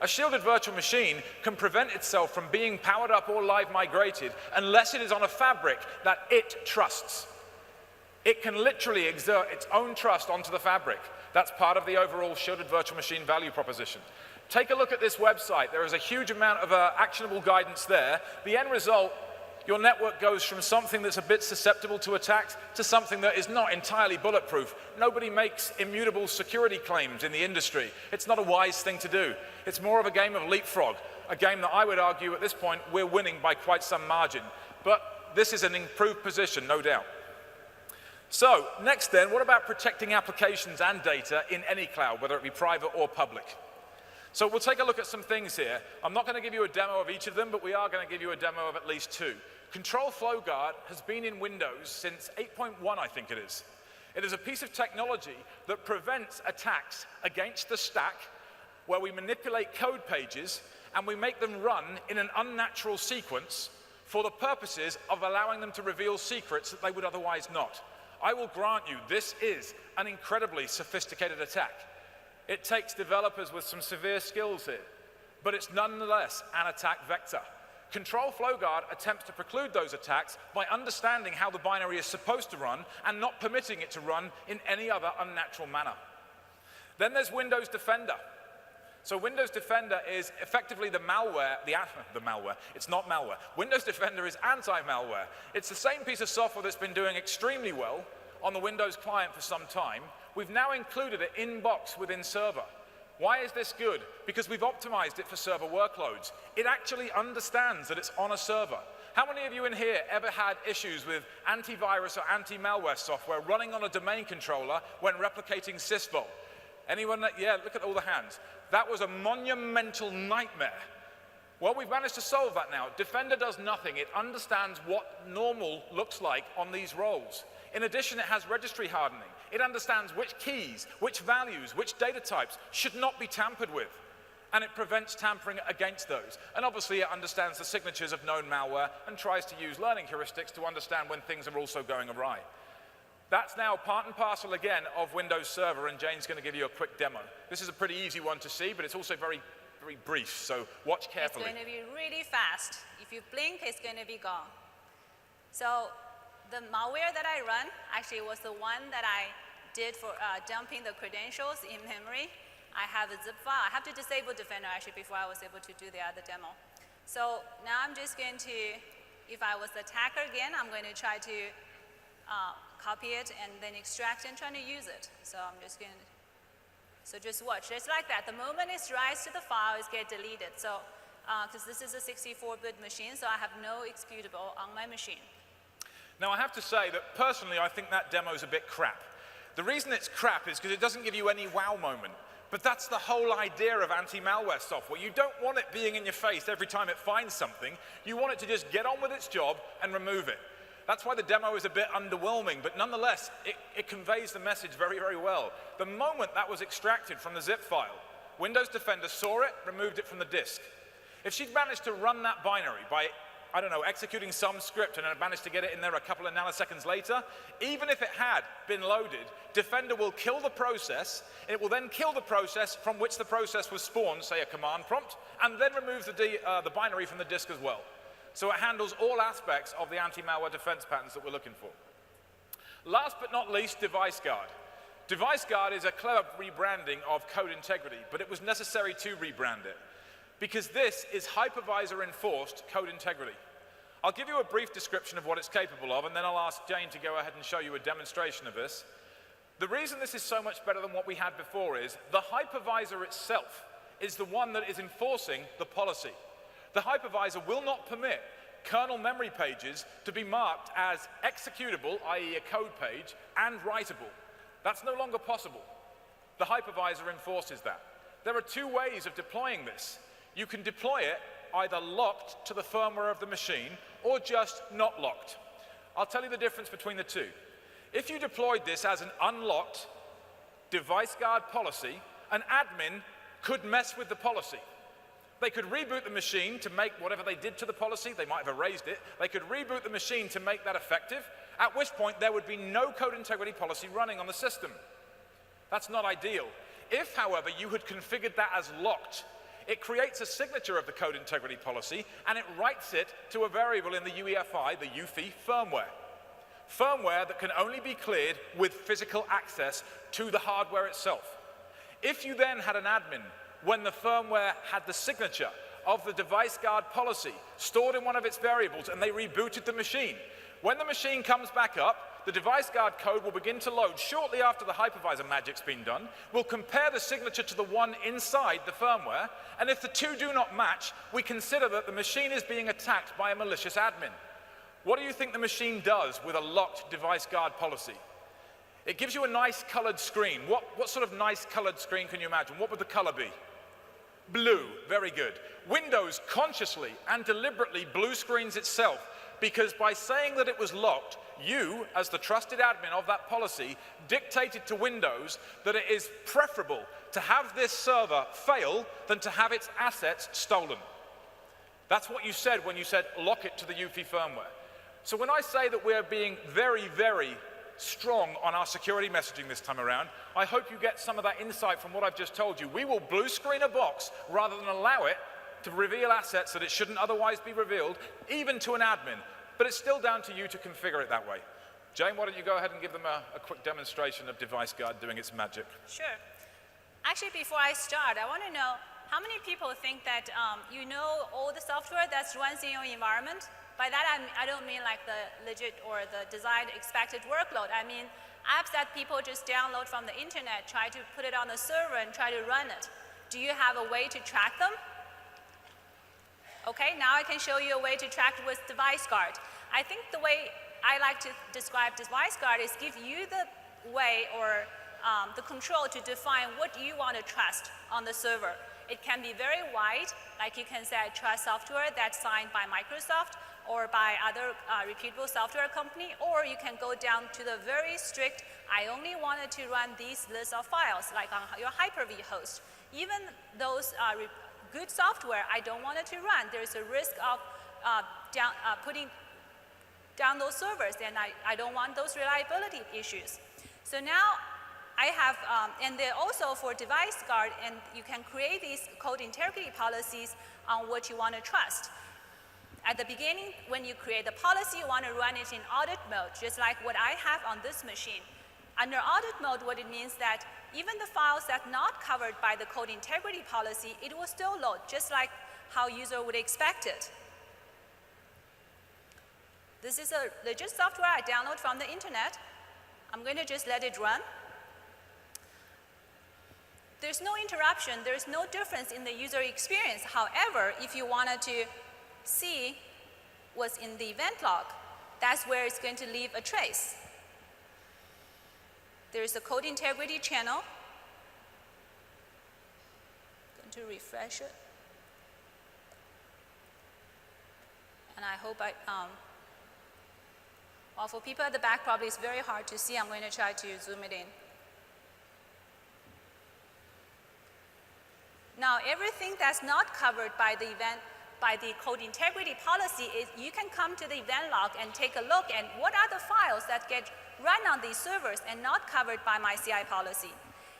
A shielded virtual machine can prevent itself from being powered up or live migrated unless it is on a fabric that it trusts. It can literally exert its own trust onto the fabric. That's part of the overall shielded virtual machine value proposition. Take a look at this website. There is a huge amount of actionable guidance there. The end result, your network goes from something that's a bit susceptible to attacks to something that is not entirely bulletproof. Nobody makes immutable security claims in the industry. It's not a wise thing to do. It's more of a game of leapfrog, a game that I would argue at this point we're winning by quite some margin. But this is an improved position, no doubt. So, next then, what about protecting applications and data in any cloud, whether it be private or public? So we'll take a look at some things here. I'm not going to give you a demo of each of them, but we are going to give you a demo of at least 2. Control Flow Guard has been in Windows since 8.1, I think it is. It is a piece of technology that prevents attacks against the stack, where we manipulate code pages and we make them run in an unnatural sequence for the purposes of allowing them to reveal secrets that they would otherwise not. I will grant you, this is an incredibly sophisticated attack. It takes developers with some severe skills here, but it's nonetheless an attack vector. Control Flow Guard attempts to preclude those attacks by understanding how the binary is supposed to run and not permitting it to run in any other unnatural manner. Then there's Windows Defender. So Windows Defender is effectively the malware, the malware, it's not malware. Windows Defender is anti-malware. It's the same piece of software that's been doing extremely well on the Windows client for some time. We've now included it in-box within server. Why is this good? Because we've optimized it for server workloads. It actually understands that it's on a server. How many of you in here ever had issues with antivirus or anti-malware software running on a domain controller when replicating sysvol? Anyone? Yeah, look at all the hands. That was a monumental nightmare. Well, we've managed to solve that now. Defender does nothing. It understands what normal looks like on these roles. In addition, it has registry hardening. It understands which keys, which values, which data types should not be tampered with. And it prevents tampering against those. And obviously, it understands the signatures of known malware and tries to use learning heuristics to understand when things are also going awry. That's now part and parcel again of Windows Server, and Jane's going to give you a quick demo. This is a pretty easy one to see, but it's also very brief, so watch carefully. It's going to be really fast. If you blink, it's going to be gone. So the malware that I run actually was the one that I did for dumping the credentials in memory. I have a zip file. I have to disable Defender actually before I was able to do the other demo. So now I'm just going to, if I was the attacker again, I'm going to try to copy it and then extract and try to use it. So I'm just going to, so just watch. It's like that. The moment it writes to the file, it gets deleted. So, because this is a 64-bit machine, so I have no executable on my machine. Now, I have to say that personally, I think that demo is a bit crap. The reason it's crap is because it doesn't give you any wow moment. But that's the whole idea of anti-malware software. You don't want it being in your face every time it finds something. You want it to just get on with its job and remove it. That's why the demo is a bit underwhelming, but nonetheless, it conveys the message very, very well. The moment that was extracted from the zip file, Windows Defender saw it, removed it from the disk. If she'd managed to run that binary by, I don't know, executing some script and had managed to get it in there a couple of nanoseconds later, even if it had been loaded, Defender will kill the process, and it will then kill the process from which the process was spawned, say a command prompt, and then remove the binary from the disk as well. So it handles all aspects of the anti-malware defense patterns that we're looking for. Last but not least, Device Guard. Device Guard is a clever rebranding of Code Integrity, but it was necessary to rebrand it because this is hypervisor-enforced code integrity. I'll give you a brief description of what it's capable of, and then I'll ask Jane to go ahead and show you a demonstration of this. The reason this is so much better than what we had before is the hypervisor itself is the one that is enforcing the policy. The hypervisor will not permit kernel memory pages to be marked as executable, i.e. a code page, and writable. That's no longer possible. The hypervisor enforces that. There are two ways of deploying this. You can deploy it either locked to the firmware of the machine or just not locked. I'll tell you the difference between the two. If you deployed this as an unlocked device guard policy, an admin could mess with the policy. They could reboot the machine to make whatever they did to the policy, they might have erased it, they could reboot the machine to make that effective, at which point there would be no code integrity policy running on the system. That's not ideal. If, however, you had configured that as locked, it creates a signature of the code integrity policy and it writes it to a variable in the UEFI, the UEFI firmware. Firmware that can only be cleared with physical access to the hardware itself. If you then had an admin when the firmware had the signature of the device guard policy stored in one of its variables and they rebooted the machine, when the machine comes back up, the device guard code will begin to load shortly after the hypervisor magic's been done. We'll compare the signature to the one inside the firmware, and if the two do not match, we consider that the machine is being attacked by a malicious admin. What do you think the machine does with a locked device guard policy? It gives you a nice colored screen. What sort of nice colored screen can you imagine? What would the color be? Blue, very good. Windows consciously and deliberately blue screens itself because by saying that it was locked, you, as the trusted admin of that policy, dictated to Windows that it is preferable to have this server fail than to have its assets stolen. That's what you said when you said lock it to the UEFI firmware. So when I say that we're being very, very strong on our security messaging this time around, I hope you get some of that insight from what I've just told you. We will blue screen a box rather than allow it to reveal assets that it shouldn't otherwise be revealed, even to an admin. But it's still down to you to configure it that way. Jane, why don't you go ahead and give them a quick demonstration of Device Guard doing its magic? Sure. Actually, before I start, I want to know how many people think that you know all the software that runs in your environment? By that, I don't mean like the legit or the designed expected workload. I mean apps that people just download from the internet, try to put it on the server and try to run it. Do you have a way to track them? Okay, now I can show you a way to track it with Device Guard. I think the way I like to describe Device Guard is give you the way or the control to define what you want to trust on the server. It can be very wide, like you can say I trust software that's signed by Microsoft or by other reputable software company, or you can go down to the very strict, I only wanted to run these lists of files, like on your Hyper-V host. Even those good software I don't want it to run, there's a risk of putting down those servers, and I don't want those reliability issues. So now I have, and then also for Device Guard, and you can create these code integrity policies on what you want to trust. At the beginning, when you create the policy, you want to run it in audit mode, just like what I have on this machine. Under audit mode, what it means that even the files that are not covered by the code integrity policy, it will still load, just like how user would expect it. This is a legit software I download from the internet. I'm going to just let it run. There's no interruption, there's no difference in the user experience. However, if you wanted to see what's in the event log, that's where it's going to leave a trace. There's a code integrity channel. Going to refresh it. And I hope well, for people at the back, probably it's very hard to see. I'm going to try to zoom it in. Now, everything that's not covered by the event, by the code integrity policy is you can come to the event log and take a look at what are the files that get run on these servers and not covered by my CI policy.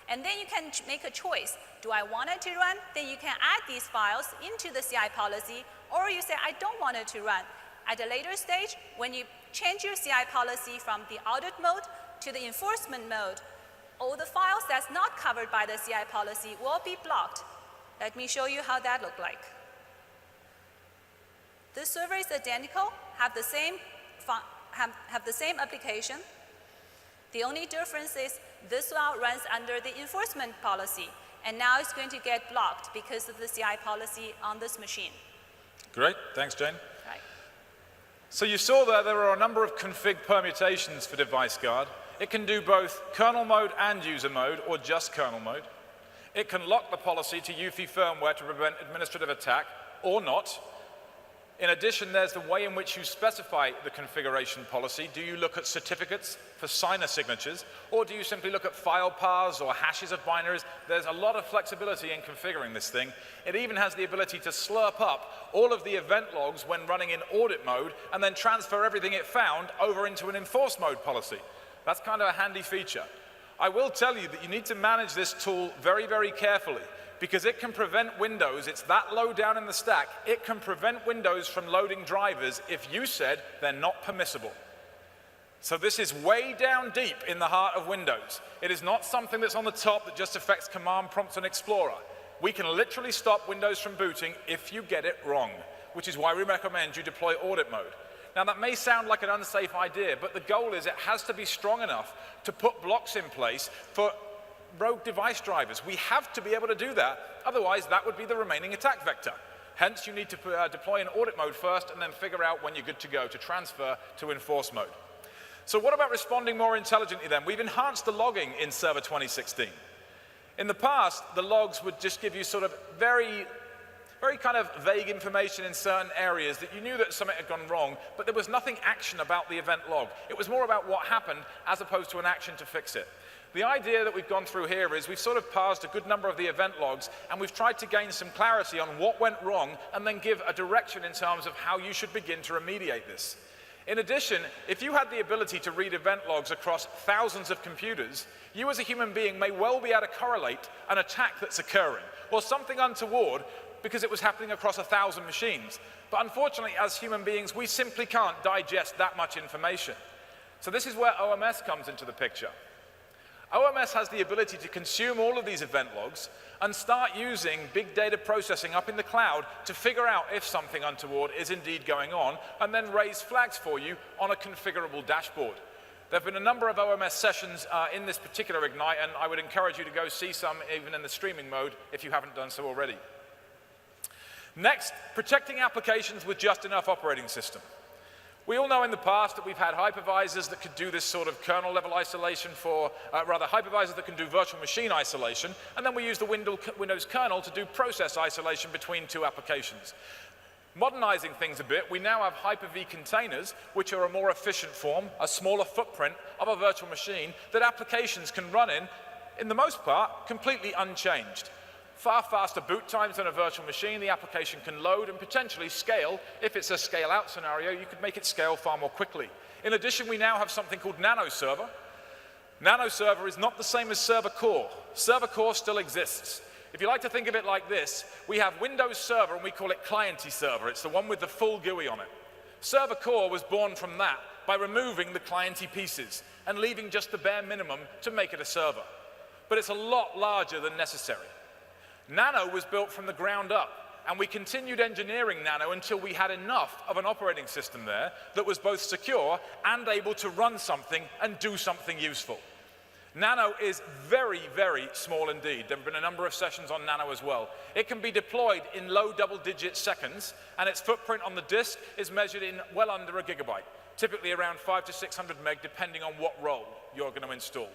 And then you can make a choice. Do I want it to run? Then you can add these files into the CI policy, or you say, I don't want it to run. At a later stage, when you change your CI policy from the audit mode to the enforcement mode, all the files that's not covered by the CI policy will be blocked. Let me show you how that looks like. This server is identical, have the same application. The only difference is this one runs under the enforcement policy, and now it's going to get blocked because of the CI policy on this machine. Great, thanks, Jane. Right. So you saw there are a number of config permutations for Device Guard. It can do both kernel mode and user mode, or just kernel mode. It can lock the policy to UEFI firmware to prevent administrative attack, or not. In addition, there's the way in which you specify the configuration policy. Do you look at certificates for signer signatures, or do you simply look at file paths or hashes of binaries? There's a lot of flexibility in configuring this thing. It even has the ability to slurp up all of the event logs when running in audit mode and then transfer everything it found over into an enforce mode policy. That's kind of a handy feature. I will tell you that you need to manage this tool very, very carefully, because it can prevent Windows, it's that low down in the stack, it can prevent Windows from loading drivers if you said they're not permissible. So this is way down deep in the heart of Windows. It is not something that's on the top that just affects Command Prompt and Explorer. We can literally stop Windows from booting if you get it wrong, which is why we recommend you deploy audit mode. Now that may sound like an unsafe idea, but the goal is it has to be strong enough to put blocks in place for rogue device drivers. We have to be able to do that, otherwise that would be the remaining attack vector. Hence you need to deploy in audit mode first and then figure out when you're good to go to transfer to enforce mode. So what about responding more intelligently then? We've enhanced the logging in Server 2016. In the past, the logs would just give you sort of very kind of vague information in certain areas that you knew that something had gone wrong, but there was nothing action about the event log. It was more about what happened as opposed to an action to fix it. The idea that we've gone through here is we've sort of parsed a good number of the event logs, and we've tried to gain some clarity on what went wrong and then give a direction in terms of how you should begin to remediate this. In addition, if you had the ability to read event logs across thousands of computers, you as a human being may well be able to correlate an attack that's occurring or something untoward because it was happening across 1,000 machines. But unfortunately, as human beings, we simply can't digest that much information. So this is where OMS comes into the picture. OMS has the ability to consume all of these event logs and start using big data processing up in the cloud to figure out if something untoward is indeed going on, and then raise flags for you on a configurable dashboard. There have been a number of OMS sessions in this particular Ignite, and I would encourage you to go see some even in the streaming mode if you haven't done so already. Next, protecting applications with just enough operating system. We all know in the past that we've had hypervisors that could do this sort of kernel level isolation for, hypervisors that can do virtual machine isolation, and then we use the Windows kernel to do process isolation between two applications. Modernizing things a bit, we now have Hyper-V containers, which are a more efficient form, a smaller footprint of a virtual machine that applications can run in the most part, completely unchanged. Far faster boot times than a virtual machine. The application can load and potentially scale. If it's a scale-out scenario, you could make it scale far more quickly. In addition, we now have something called Nano Server. Nano Server is not the same as Server Core. Server Core still exists. If you like to think of it like this, we have Windows Server and we call it Clienty Server. It's the one with the full GUI on it. Server Core was born from that by removing the clienty pieces and leaving just the bare minimum to make it a server. But it's a lot larger than necessary. Nano was built from the ground up, and we continued engineering Nano until we had enough of an operating system there that was both secure and able to run something and do something useful. Nano is very, very small indeed. There have been a number of sessions on Nano as well. It can be deployed in low double-digit seconds, and its footprint on the disk is measured in well under a gigabyte, typically around 500 to 600 meg, depending on what role you're going to install.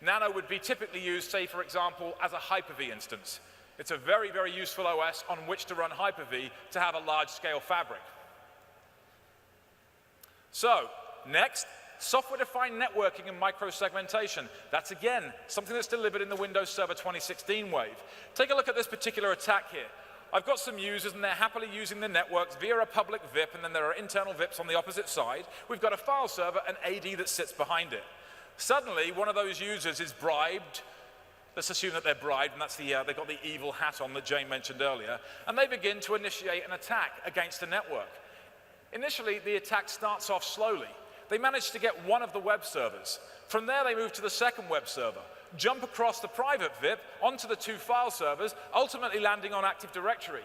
Nano would be typically used, say, for example, as a Hyper-V instance. It's a very, very useful OS on which to run Hyper-V to have a large-scale fabric. So, next, software-defined networking and microsegmentation. That's, again, something that's delivered in the Windows Server 2016 wave. Take a look at this particular attack here. I've got some users, and they're happily using the networks via a public VIP, and then there are internal VIPs on the opposite side. We've got a file server and AD that sits behind it. Suddenly, one of those users is bribed. Let's assume that they're bribed, and that's they've got the evil hat on that Jane mentioned earlier, and they begin to initiate an attack against the network. Initially, the attack starts off slowly. They manage to get one of the web servers. From there, they move to the second web server, jump across the private VIP onto the two file servers, ultimately landing on Active Directory,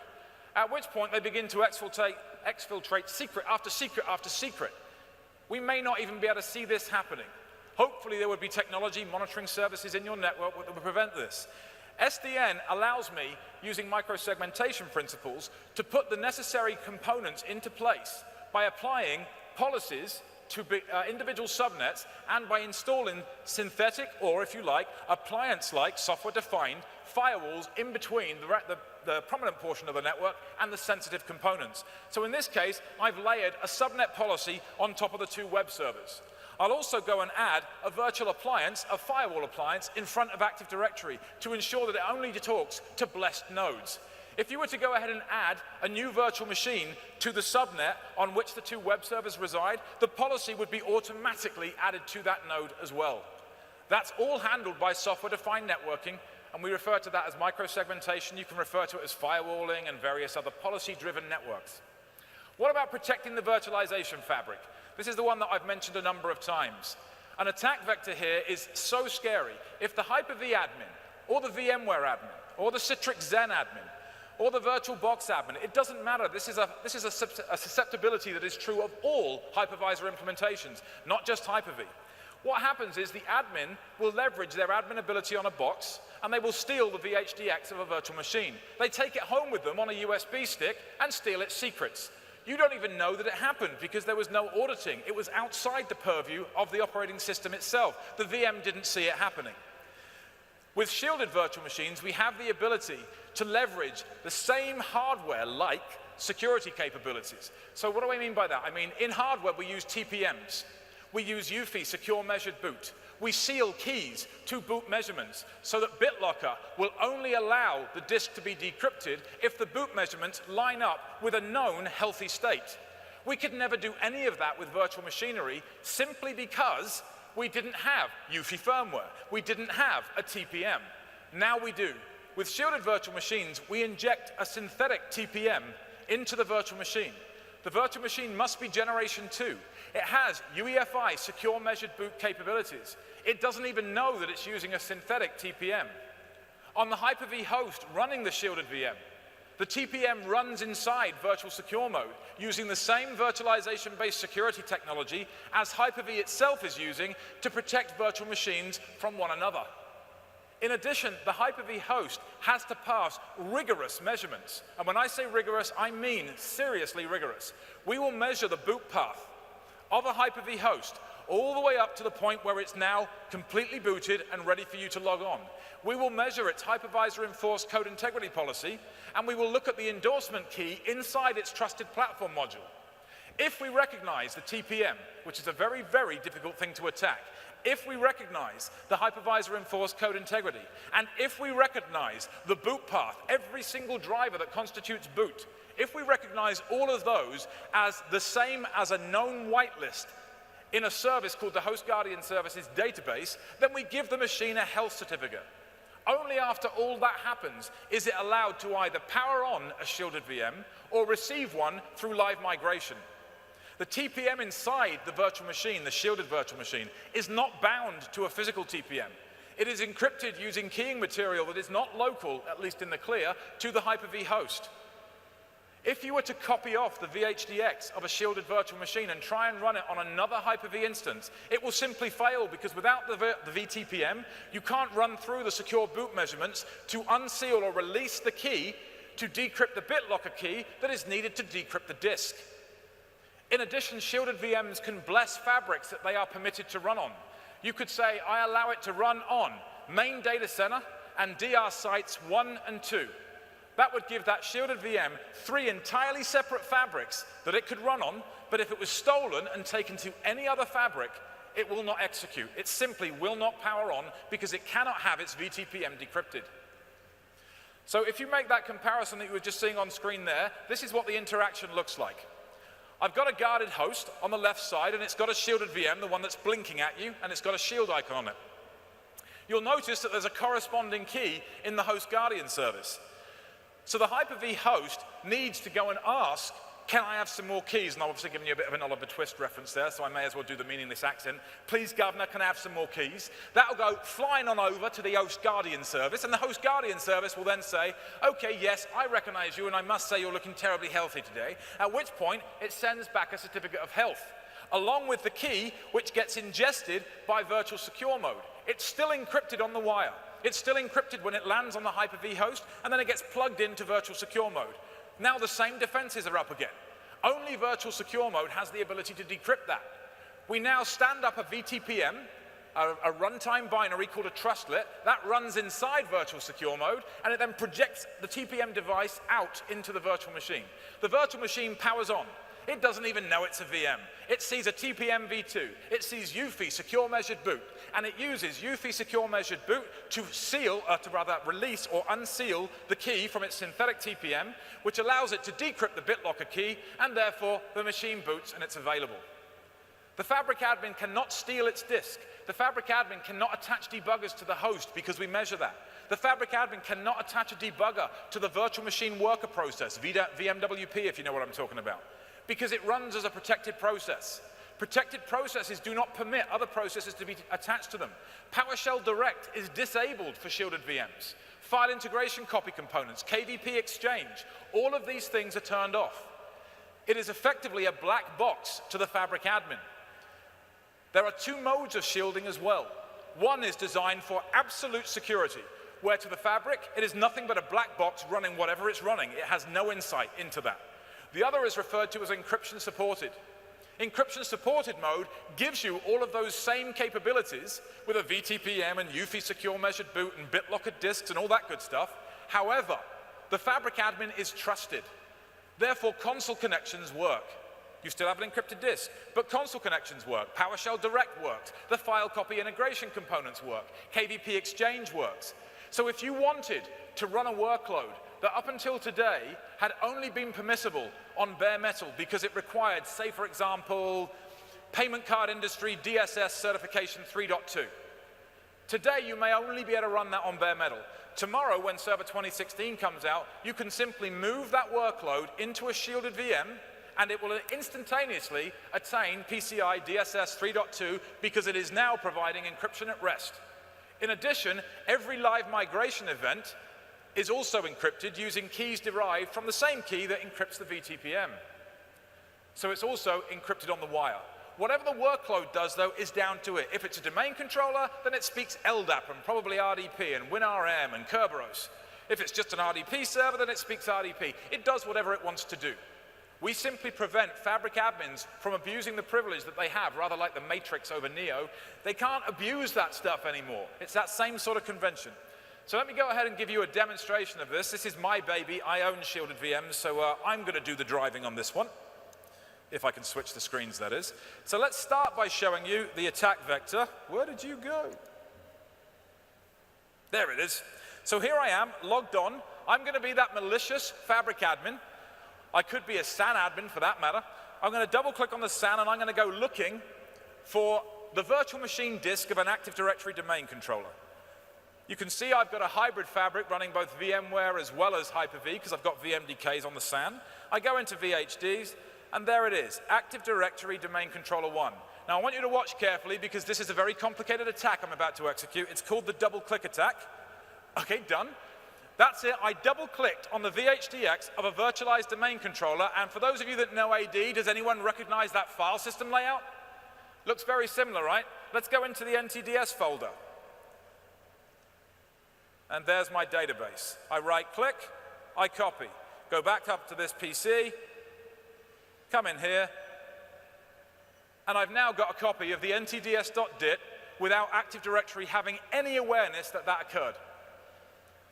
at which point they begin to exfiltrate secret after secret after secret. We may not even be able to see this happening. Hopefully there would be technology monitoring services in your network that would prevent this. SDN allows me, using microsegmentation principles, to put the necessary components into place by applying policies to individual subnets and by installing synthetic, or if you like, appliance-like software-defined firewalls in between the prominent portion of the network and the sensitive components. So in this case, I've layered a subnet policy on top of the two web servers. I'll also go and add a virtual appliance, a firewall appliance, in front of Active Directory to ensure that it only talks to blessed nodes. If you were to go ahead and add a new virtual machine to the subnet on which the two web servers reside, the policy would be automatically added to that node as well. That's all handled by software-defined networking, and we refer to that as microsegmentation. You can refer to it as firewalling and various other policy-driven networks. What about protecting the virtualization fabric? This is the one that I've mentioned a number of times. An attack vector here is so scary. If the Hyper-V admin, or the VMware admin, or the Citrix Xen admin, or the VirtualBox admin, it doesn't matter. This is a susceptibility that is true of all hypervisor implementations, not just Hyper-V. What happens is the admin will leverage their admin ability on a box, and they will steal the VHDX of a virtual machine. They take it home with them on a USB stick and steal its secrets. You don't even know that it happened because there was no auditing. It was outside the purview of the operating system itself. The VM didn't see it happening. With shielded virtual machines, we have the ability to leverage the same hardware-like security capabilities. So what do I mean by that? I mean, in hardware, we use TPMs. We use UEFI, Secure Measured Boot. We seal keys to boot measurements so that BitLocker will only allow the disk to be decrypted if the boot measurements line up with a known healthy state. We could never do any of that with virtual machinery simply because we didn't have UEFI firmware. We didn't have a TPM. Now we do. With shielded virtual machines, we inject a synthetic TPM into the virtual machine. The virtual machine must be generation 2. It has UEFI, secure measured boot capabilities. It doesn't even know that it's using a synthetic TPM. On the Hyper-V host running the shielded VM, the TPM runs inside virtual secure mode using the same virtualization-based security technology as Hyper-V itself is using to protect virtual machines from one another. In addition, the Hyper-V host has to pass rigorous measurements. And when I say rigorous, I mean seriously rigorous. We will measure the boot path of a Hyper-V host all the way up to the point where it's now completely booted and ready for you to log on. We will measure its hypervisor enforced code integrity policy, and we will look at the endorsement key inside its trusted platform module. If we recognize the TPM, which is a very, very difficult thing to attack, if we recognize the hypervisor enforced code integrity, and if we recognize the boot path, every single driver that constitutes boot, if we recognize all of those as the same as a known whitelist in a service called the Host Guardian Services database, then we give the machine a health certificate. Only after all that happens is it allowed to either power on a shielded VM or receive one through live migration. The TPM inside the virtual machine, the shielded virtual machine, is not bound to a physical TPM. It is encrypted using keying material that is not local, at least in the clear, to the Hyper-V host. If you were to copy off the VHDX of a shielded virtual machine and try and run it on another Hyper-V instance, it will simply fail because without the VTPM, you can't run through the secure boot measurements to unseal or release the key to decrypt the BitLocker key that is needed to decrypt the disk. In addition, shielded VMs can bless fabrics that they are permitted to run on. You could say, I allow it to run on main data center and DR sites 1 and 2. That would give that shielded VM 3 entirely separate fabrics that it could run on, but if it was stolen and taken to any other fabric, it will not execute. It simply will not power on because it cannot have its VTPM decrypted. So if you make that comparison that you were just seeing on screen there, this is what the interaction looks like. I've got a guarded host on the left side, and it's got a shielded VM, the one that's blinking at you, and it's got a shield icon on it. You'll notice that there's a corresponding key in the Host Guardian service. So the Hyper-V host needs to go and ask, can I have some more keys? And I've obviously given you a bit of an Oliver Twist reference there, so I may as well do the meaningless accent. Please, Governor, can I have some more keys? That'll go flying on over to the Host Guardian service, and the Host Guardian service will then say, okay, yes, I recognize you, and I must say you're looking terribly healthy today, at which point it sends back a certificate of health, along with the key, which gets ingested by virtual secure mode. It's still encrypted on the wire. It's still encrypted when it lands on the Hyper-V host, and then it gets plugged into virtual secure mode. Now the same defenses are up again. Only virtual secure mode has the ability to decrypt that. We now stand up a VTPM, a runtime binary called a trustlet, that runs inside virtual secure mode, and it then projects the TPM device out into the virtual machine. The virtual machine powers on. It doesn't even know it's a VM. It sees a TPM v2. It sees UEFI, secure measured boot, and it uses UEFI secure measured boot to release or unseal the key from its synthetic TPM, which allows it to decrypt the BitLocker key, and therefore the machine boots and it's available. The Fabric admin cannot steal its disk. The Fabric admin cannot attach debuggers to the host because we measure that. The Fabric admin cannot attach a debugger to the virtual machine worker process, VMWP if you know what I'm talking about, because it runs as a protected process. Protected processes do not permit other processes to be attached to them. PowerShell Direct is disabled for shielded VMs. File integration copy components, KVP exchange, all of these things are turned off. It is effectively a black box to the Fabric admin. There are two modes of shielding as well. One is designed for absolute security, where to the Fabric, it is nothing but a black box running whatever it's running. It has no insight into that. The other is referred to as encryption supported. Encryption supported mode gives you all of those same capabilities with a VTPM and UEFI secure measured boot and BitLocker disks and all that good stuff. However, the Fabric admin is trusted. Therefore, console connections work. You still have an encrypted disk, but console connections work. PowerShell Direct works. The file copy integration components work. KVP exchange works. So if you wanted to run a workload that up until today had only been permissible on bare metal because it required, say for example, payment card industry DSS certification 3.2. Today you may only be able to run that on bare metal. Tomorrow when Server 2016 comes out, you can simply move that workload into a shielded VM and it will instantaneously attain PCI DSS 3.2 because it is now providing encryption at rest. In addition, every live migration event is also encrypted using keys derived from the same key that encrypts the VTPM. So it's also encrypted on the wire. Whatever the workload does, though, is down to it. If it's a domain controller, then it speaks LDAP and probably RDP and WinRM and Kerberos. If it's just an RDP server, then it speaks RDP. It does whatever it wants to do. We simply prevent Fabric admins from abusing the privilege that they have, rather like the Matrix over Neo. They can't abuse that stuff anymore. It's that same sort of convention. So let me go ahead and give you a demonstration of this. This is my baby. I own shielded VMs, so I'm going to do the driving on this one. If I can switch the screens, that is. So let's start by showing you the attack vector. Where did you go? There it is. So here I am, logged on. I'm going to be that malicious Fabric admin. I could be a SAN admin for that matter. I'm going to double click on the SAN and I'm going to go looking for the virtual machine disk of an Active Directory domain controller. You can see I've got a hybrid Fabric running both VMware as well as Hyper-V because I've got VMDKs on the SAN. I go into VHDs. And there it is, Active Directory Domain Controller 1. Now I want you to watch carefully because this is a very complicated attack I'm about to execute. It's called the double click attack. Okay, done. That's it, I double clicked on the VHDX of a virtualized domain controller, and for those of you that know AD, does anyone recognize that file system layout? Looks very similar, right? Let's go into the NTDS folder. And there's my database. I right click, I copy. Go back up to this PC, come in here, and I've now got a copy of the ntds.dit without Active Directory having any awareness that that occurred.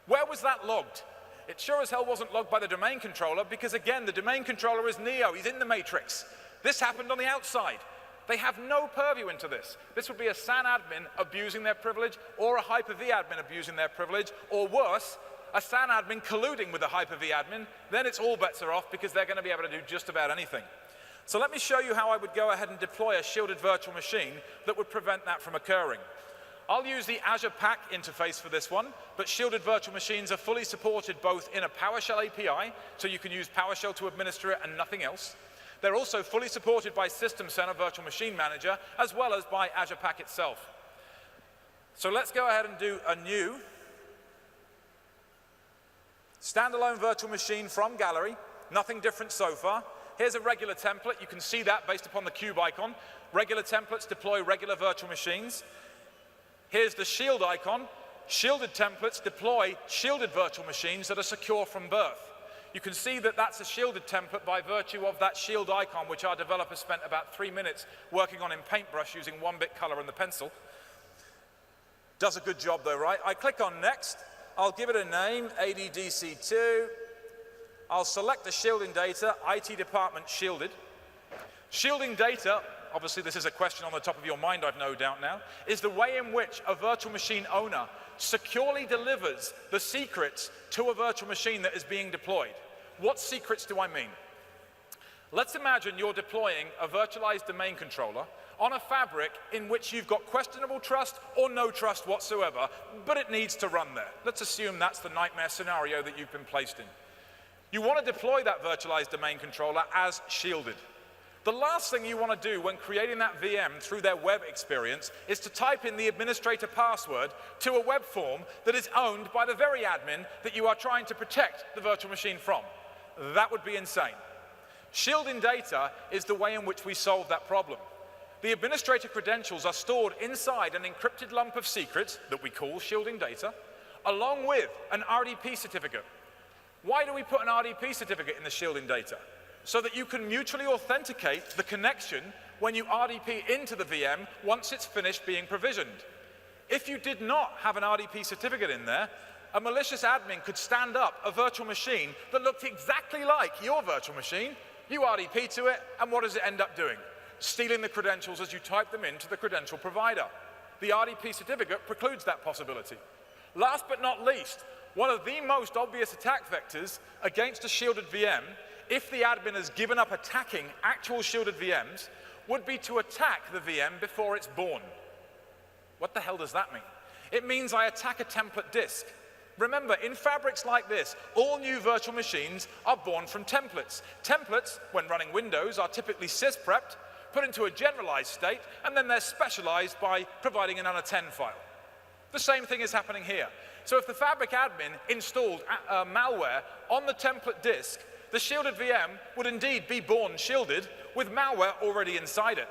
Where was that logged? It sure as hell wasn't logged by the domain controller because, again, the domain controller is Neo. He's in the Matrix. This happened on the outside. They have no purview into this. This would be a SAN admin abusing their privilege or a Hyper-V admin abusing their privilege, or worse, a SAN admin colluding with a Hyper-V admin. Then it's all bets are off because they're going to be able to do just about anything. So let me show you how I would go ahead and deploy a shielded virtual machine that would prevent that from occurring. I'll use the Azure Pack interface for this one, but shielded virtual machines are fully supported both in a PowerShell API, so you can use PowerShell to administer it and nothing else. They're also fully supported by System Center Virtual Machine Manager, as well as by Azure Pack itself. So let's go ahead and do a new standalone virtual machine from Gallery. Nothing different so far. Here's a regular template. You can see that based upon the cube icon. Regular templates deploy regular virtual machines. Here's the shield icon. Shielded templates deploy shielded virtual machines that are secure from birth. You can see that that's a shielded template by virtue of that shield icon, which our developers spent about 3 minutes working on in Paintbrush using 1-bit color and the pencil. Does a good job though, right? I click on Next. I'll give it a name, ADDC2. I'll select the shielding data, IT department shielded. Shielding data, obviously this is a question on the top of your mind, I've no doubt now, is the way in which a virtual machine owner securely delivers the secrets to a virtual machine that is being deployed. What secrets do I mean? Let's imagine you're deploying a virtualized domain controller on a fabric in which you've got questionable trust or no trust whatsoever, but it needs to run there. Let's assume that's the nightmare scenario that you've been placed in. You want to deploy that virtualized domain controller as shielded. The last thing you want to do when creating that VM through their web experience is to type in the administrator password to a web form that is owned by the very admin that you are trying to protect the virtual machine from. That would be insane. Shielding data is the way in which we solve that problem. The administrator credentials are stored inside an encrypted lump of secrets that we call shielding data, along with an RDP certificate. Why do we put an RDP certificate in the shielding data? So that you can mutually authenticate the connection when you RDP into the VM once it's finished being provisioned. If you did not have an RDP certificate in there, a malicious admin could stand up a virtual machine that looked exactly like your virtual machine. You RDP to it, and what does it end up doing? Stealing the credentials as you type them into the credential provider. The RDP certificate precludes that possibility. Last but not least, one of the most obvious attack vectors against a shielded VM, if the admin has given up attacking actual shielded VMs, would be to attack the VM before it's born. What the hell does that mean? It means I attack a template disk. Remember, in fabrics like this, all new virtual machines are born from templates. Templates, when running Windows, are typically sysprepped, put into a generalized state, and then they're specialized by providing an unattend file. The same thing is happening here. So if the Fabric admin installed malware on the template disk, the shielded VM would indeed be born shielded with malware already inside it.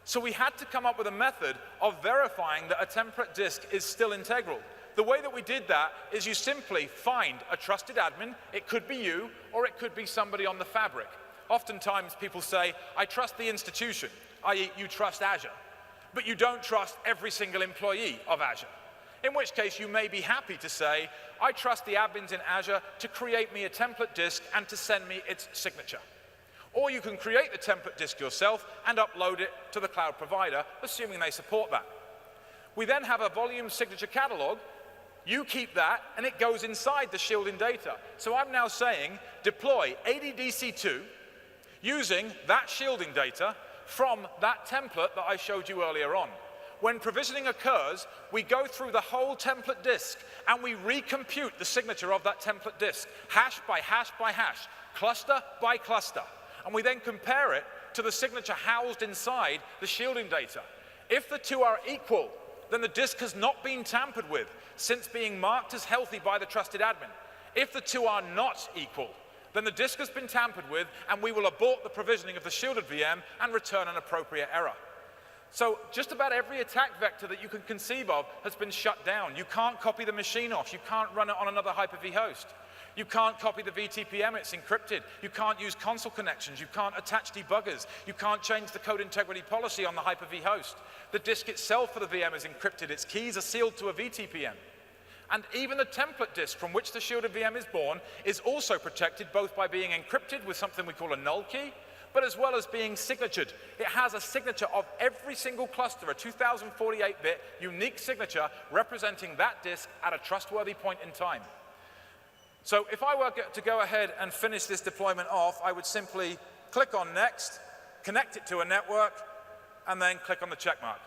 So we had to come up with a method of verifying that a template disk is still integral. The way that we did that is you simply find a trusted admin. It could be you, or it could be somebody on the Fabric. Oftentimes people say, I trust the institution, i.e. you trust Azure, but you don't trust every single employee of Azure. In which case you may be happy to say, I trust the admins in Azure to create me a template disk and to send me its signature. Or you can create the template disk yourself and upload it to the cloud provider, assuming they support that. We then have a volume signature catalog. You keep that, and it goes inside the shielding data. So I'm now saying deploy ADDC2 using that shielding data from that template that I showed you earlier on. When provisioning occurs, we go through the whole template disk, and we recompute the signature of that template disk, hash by hash by hash, cluster by cluster. And we then compare it to the signature housed inside the shielding data. If the two are equal, then the disk has not been tampered with, since being marked as healthy by the trusted admin. If the two are not equal, then the disk has been tampered with, and we will abort the provisioning of the shielded VM and return an appropriate error. So just about every attack vector that you can conceive of has been shut down. You can't copy the machine off. You can't run it on another Hyper-V host. You can't copy the VTPM, it's encrypted. You can't use console connections. You can't attach debuggers. You can't change the code integrity policy on the Hyper-V host. The disk itself for the VM is encrypted. Its keys are sealed to a VTPM. And even the template disk from which the shielded VM is born is also protected both by being encrypted with something we call a null key, but as well as being signatured. It has a signature of every single cluster, a 2048-bit unique signature representing that disk at a trustworthy point in time. So if I were to go ahead and finish this deployment off, I would simply click on Next, connect it to a network, and then click on the check mark.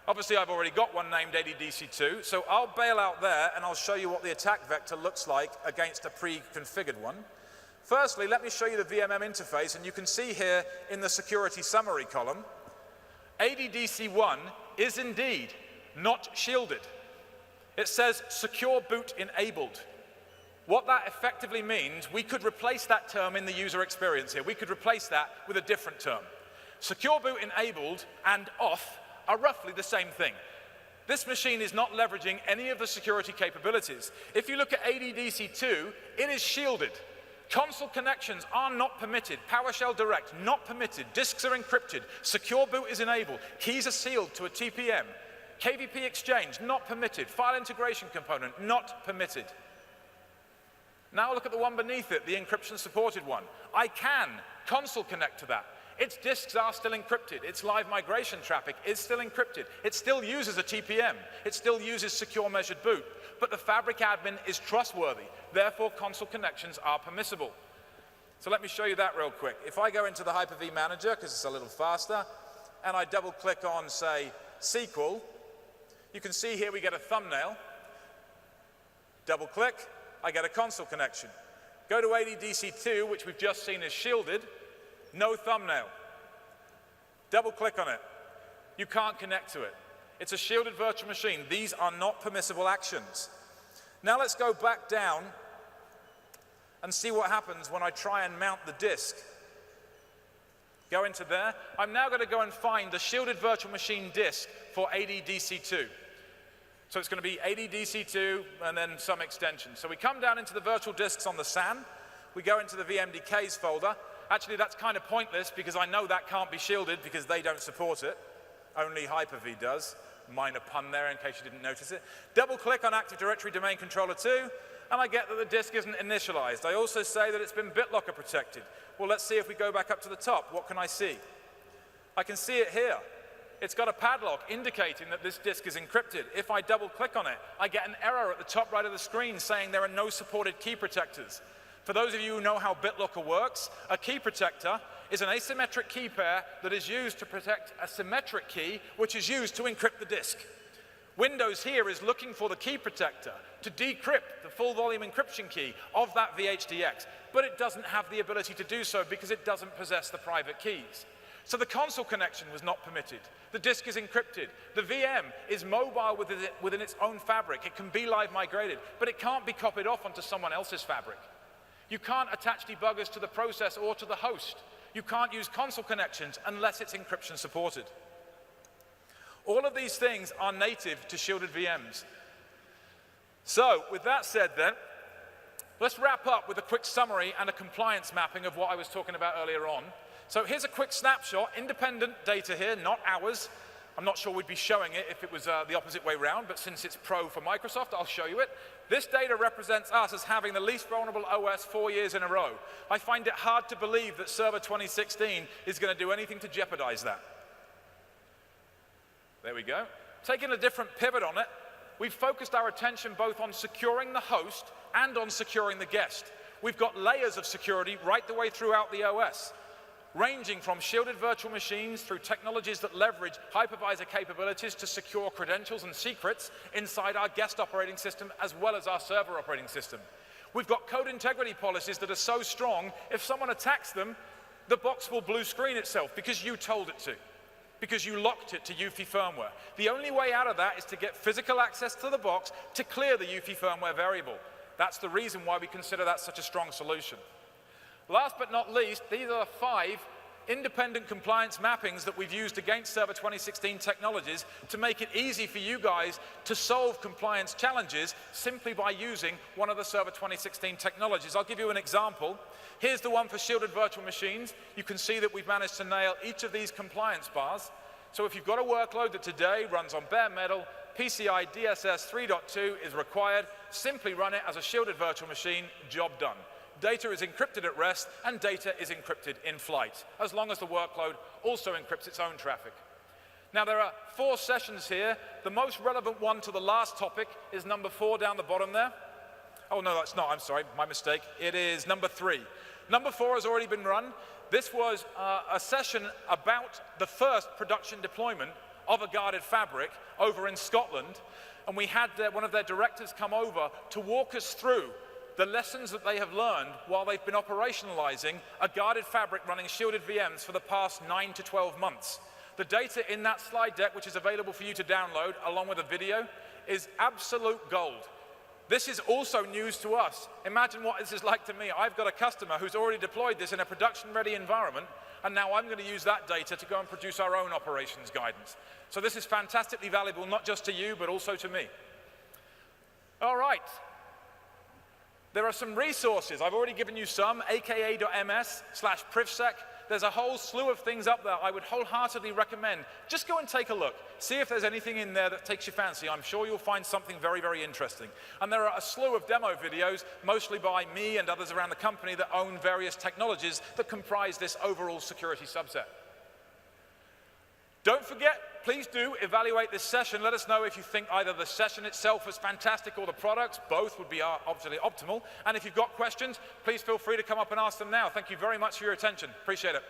Obviously, I've already got one named ADDC2, so I'll bail out there, and I'll show you what the attack vector looks like against a pre-configured one. Firstly, let me show you the VMM interface, and you can see here in the security summary column, ADDC1 is indeed not shielded. It says secure boot enabled. What that effectively means, we could replace that term in the user experience here. We could replace that with a different term. Secure boot enabled and off are roughly the same thing. This machine is not leveraging any of the security capabilities. If you look at ADDC2, it is shielded. Console connections are not permitted. PowerShell Direct, not permitted. Disks are encrypted. Secure boot is enabled. Keys are sealed to a TPM. KVP exchange, not permitted. File integration component, not permitted. Now look at the one beneath it, the encryption supported one. I can console connect to that. Its disks are still encrypted. Its live migration traffic is still encrypted. It still uses a TPM. It still uses secure measured boot. But the Fabric admin is trustworthy. Therefore, console connections are permissible. So let me show you that real quick. If I go into the Hyper-V Manager, because it's a little faster, and I double click on, say, SQL, you can see here we get a thumbnail. Double click, I get a console connection. Go to ADDC2, which we've just seen is shielded, no thumbnail. Double click on it. You can't connect to it. It's a shielded virtual machine. These are not permissible actions. Now let's go back down and see what happens when I try and mount the disk. Go into there. I'm now going to go and find the shielded virtual machine disk for ADDC2. So it's going to be ADDC2 and then some extension. So we come down into the virtual disks on the SAN. We go into the VMDKs folder. Actually, that's kind of pointless because I know that can't be shielded because they don't support it. Only Hyper-V does. Minor pun there in case you didn't notice it. Double click on Active Directory Domain Controller 2, and I get that the disk isn't initialized. I also say that it's been BitLocker protected. Well, let's see if we go back up to the top. What can I see? I can see it here. It's got a padlock indicating that this disk is encrypted. If I double click on it, I get an error at the top right of the screen saying there are no supported key protectors. For those of you who know how BitLocker works, a key protector is an asymmetric key pair that is used to protect a symmetric key, which is used to encrypt the disk. Windows here is looking for the key protector to decrypt the full volume encryption key of that VHDX, but it doesn't have the ability to do so because it doesn't possess the private keys. So the console connection was not permitted. The disk is encrypted. The VM is mobile within its own fabric. It can be live migrated, but it can't be copied off onto someone else's fabric. You can't attach debuggers to the process or to the host. You can't use console connections unless it's encryption supported. All of these things are native to shielded VMs. So, with that said then, let's wrap up with a quick summary and a compliance mapping of what I was talking about earlier on. So here's a quick snapshot, independent data here, not ours. I'm not sure we'd be showing it if it was the opposite way around, but since it's pro for Microsoft, I'll show you it. This data represents us as having the least vulnerable OS 4 years in a row. I find it hard to believe that Server 2016 is going to do anything to jeopardize that. There we go. Taking a different pivot on it, we've focused our attention both on securing the host and on securing the guest. We've got layers of security right the way throughout the OS, ranging from shielded virtual machines through technologies that leverage hypervisor capabilities to secure credentials and secrets inside our guest operating system as well as our server operating system. We've got code integrity policies that are so strong, if someone attacks them, the box will blue screen itself because you told it to, because you locked it to UEFI firmware. The only way out of that is to get physical access to the box to clear the UEFI firmware variable. That's the reason why we consider that such a strong solution. Last but not least, these are the 5 independent compliance mappings that we've used against Server 2016 technologies to make it easy for you guys to solve compliance challenges simply by using one of the Server 2016 technologies. I'll give you an example. Here's the one for shielded virtual machines. You can see that we've managed to nail each of these compliance bars. So if you've got a workload that today runs on bare metal, PCI DSS 3.2 is required, simply run it as a shielded virtual machine, job done. Data is encrypted at rest, and data is encrypted in flight, as long as the workload also encrypts its own traffic. Now, there are 4 sessions here. The most relevant one to the last topic is number 4 down the bottom there. Oh, no, that's not. I'm sorry, my mistake. It is number 3. Number 4 has already been run. This was a session about the first production deployment of a guarded fabric over in Scotland, and we had one of their directors come over to walk us through the lessons that they have learned while they've been operationalizing a guarded fabric running shielded VMs for the past 9 to 12 months. The data in that slide deck, which is available for you to download along with a video, is absolute gold. This is also news to us. Imagine what this is like to me. I've got a customer who's already deployed this in a production-ready environment, and now I'm going to use that data to go and produce our own operations guidance. So this is fantastically valuable, not just to you, but also to me. All right. There are some resources. I've already given you some, aka.ms/privsec. There's a whole slew of things up there I would wholeheartedly recommend. Just go and take a look. See if there's anything in there that takes your fancy. I'm sure you'll find something very, very interesting. And there are a slew of demo videos, mostly by me and others around the company that own various technologies that comprise this overall security subset. Don't forget, please do evaluate this session. Let us know if you think either the session itself was fantastic or the products. Both would be obviously optimal. And if you've got questions, please feel free to come up and ask them now. Thank you very much for your attention. Appreciate it.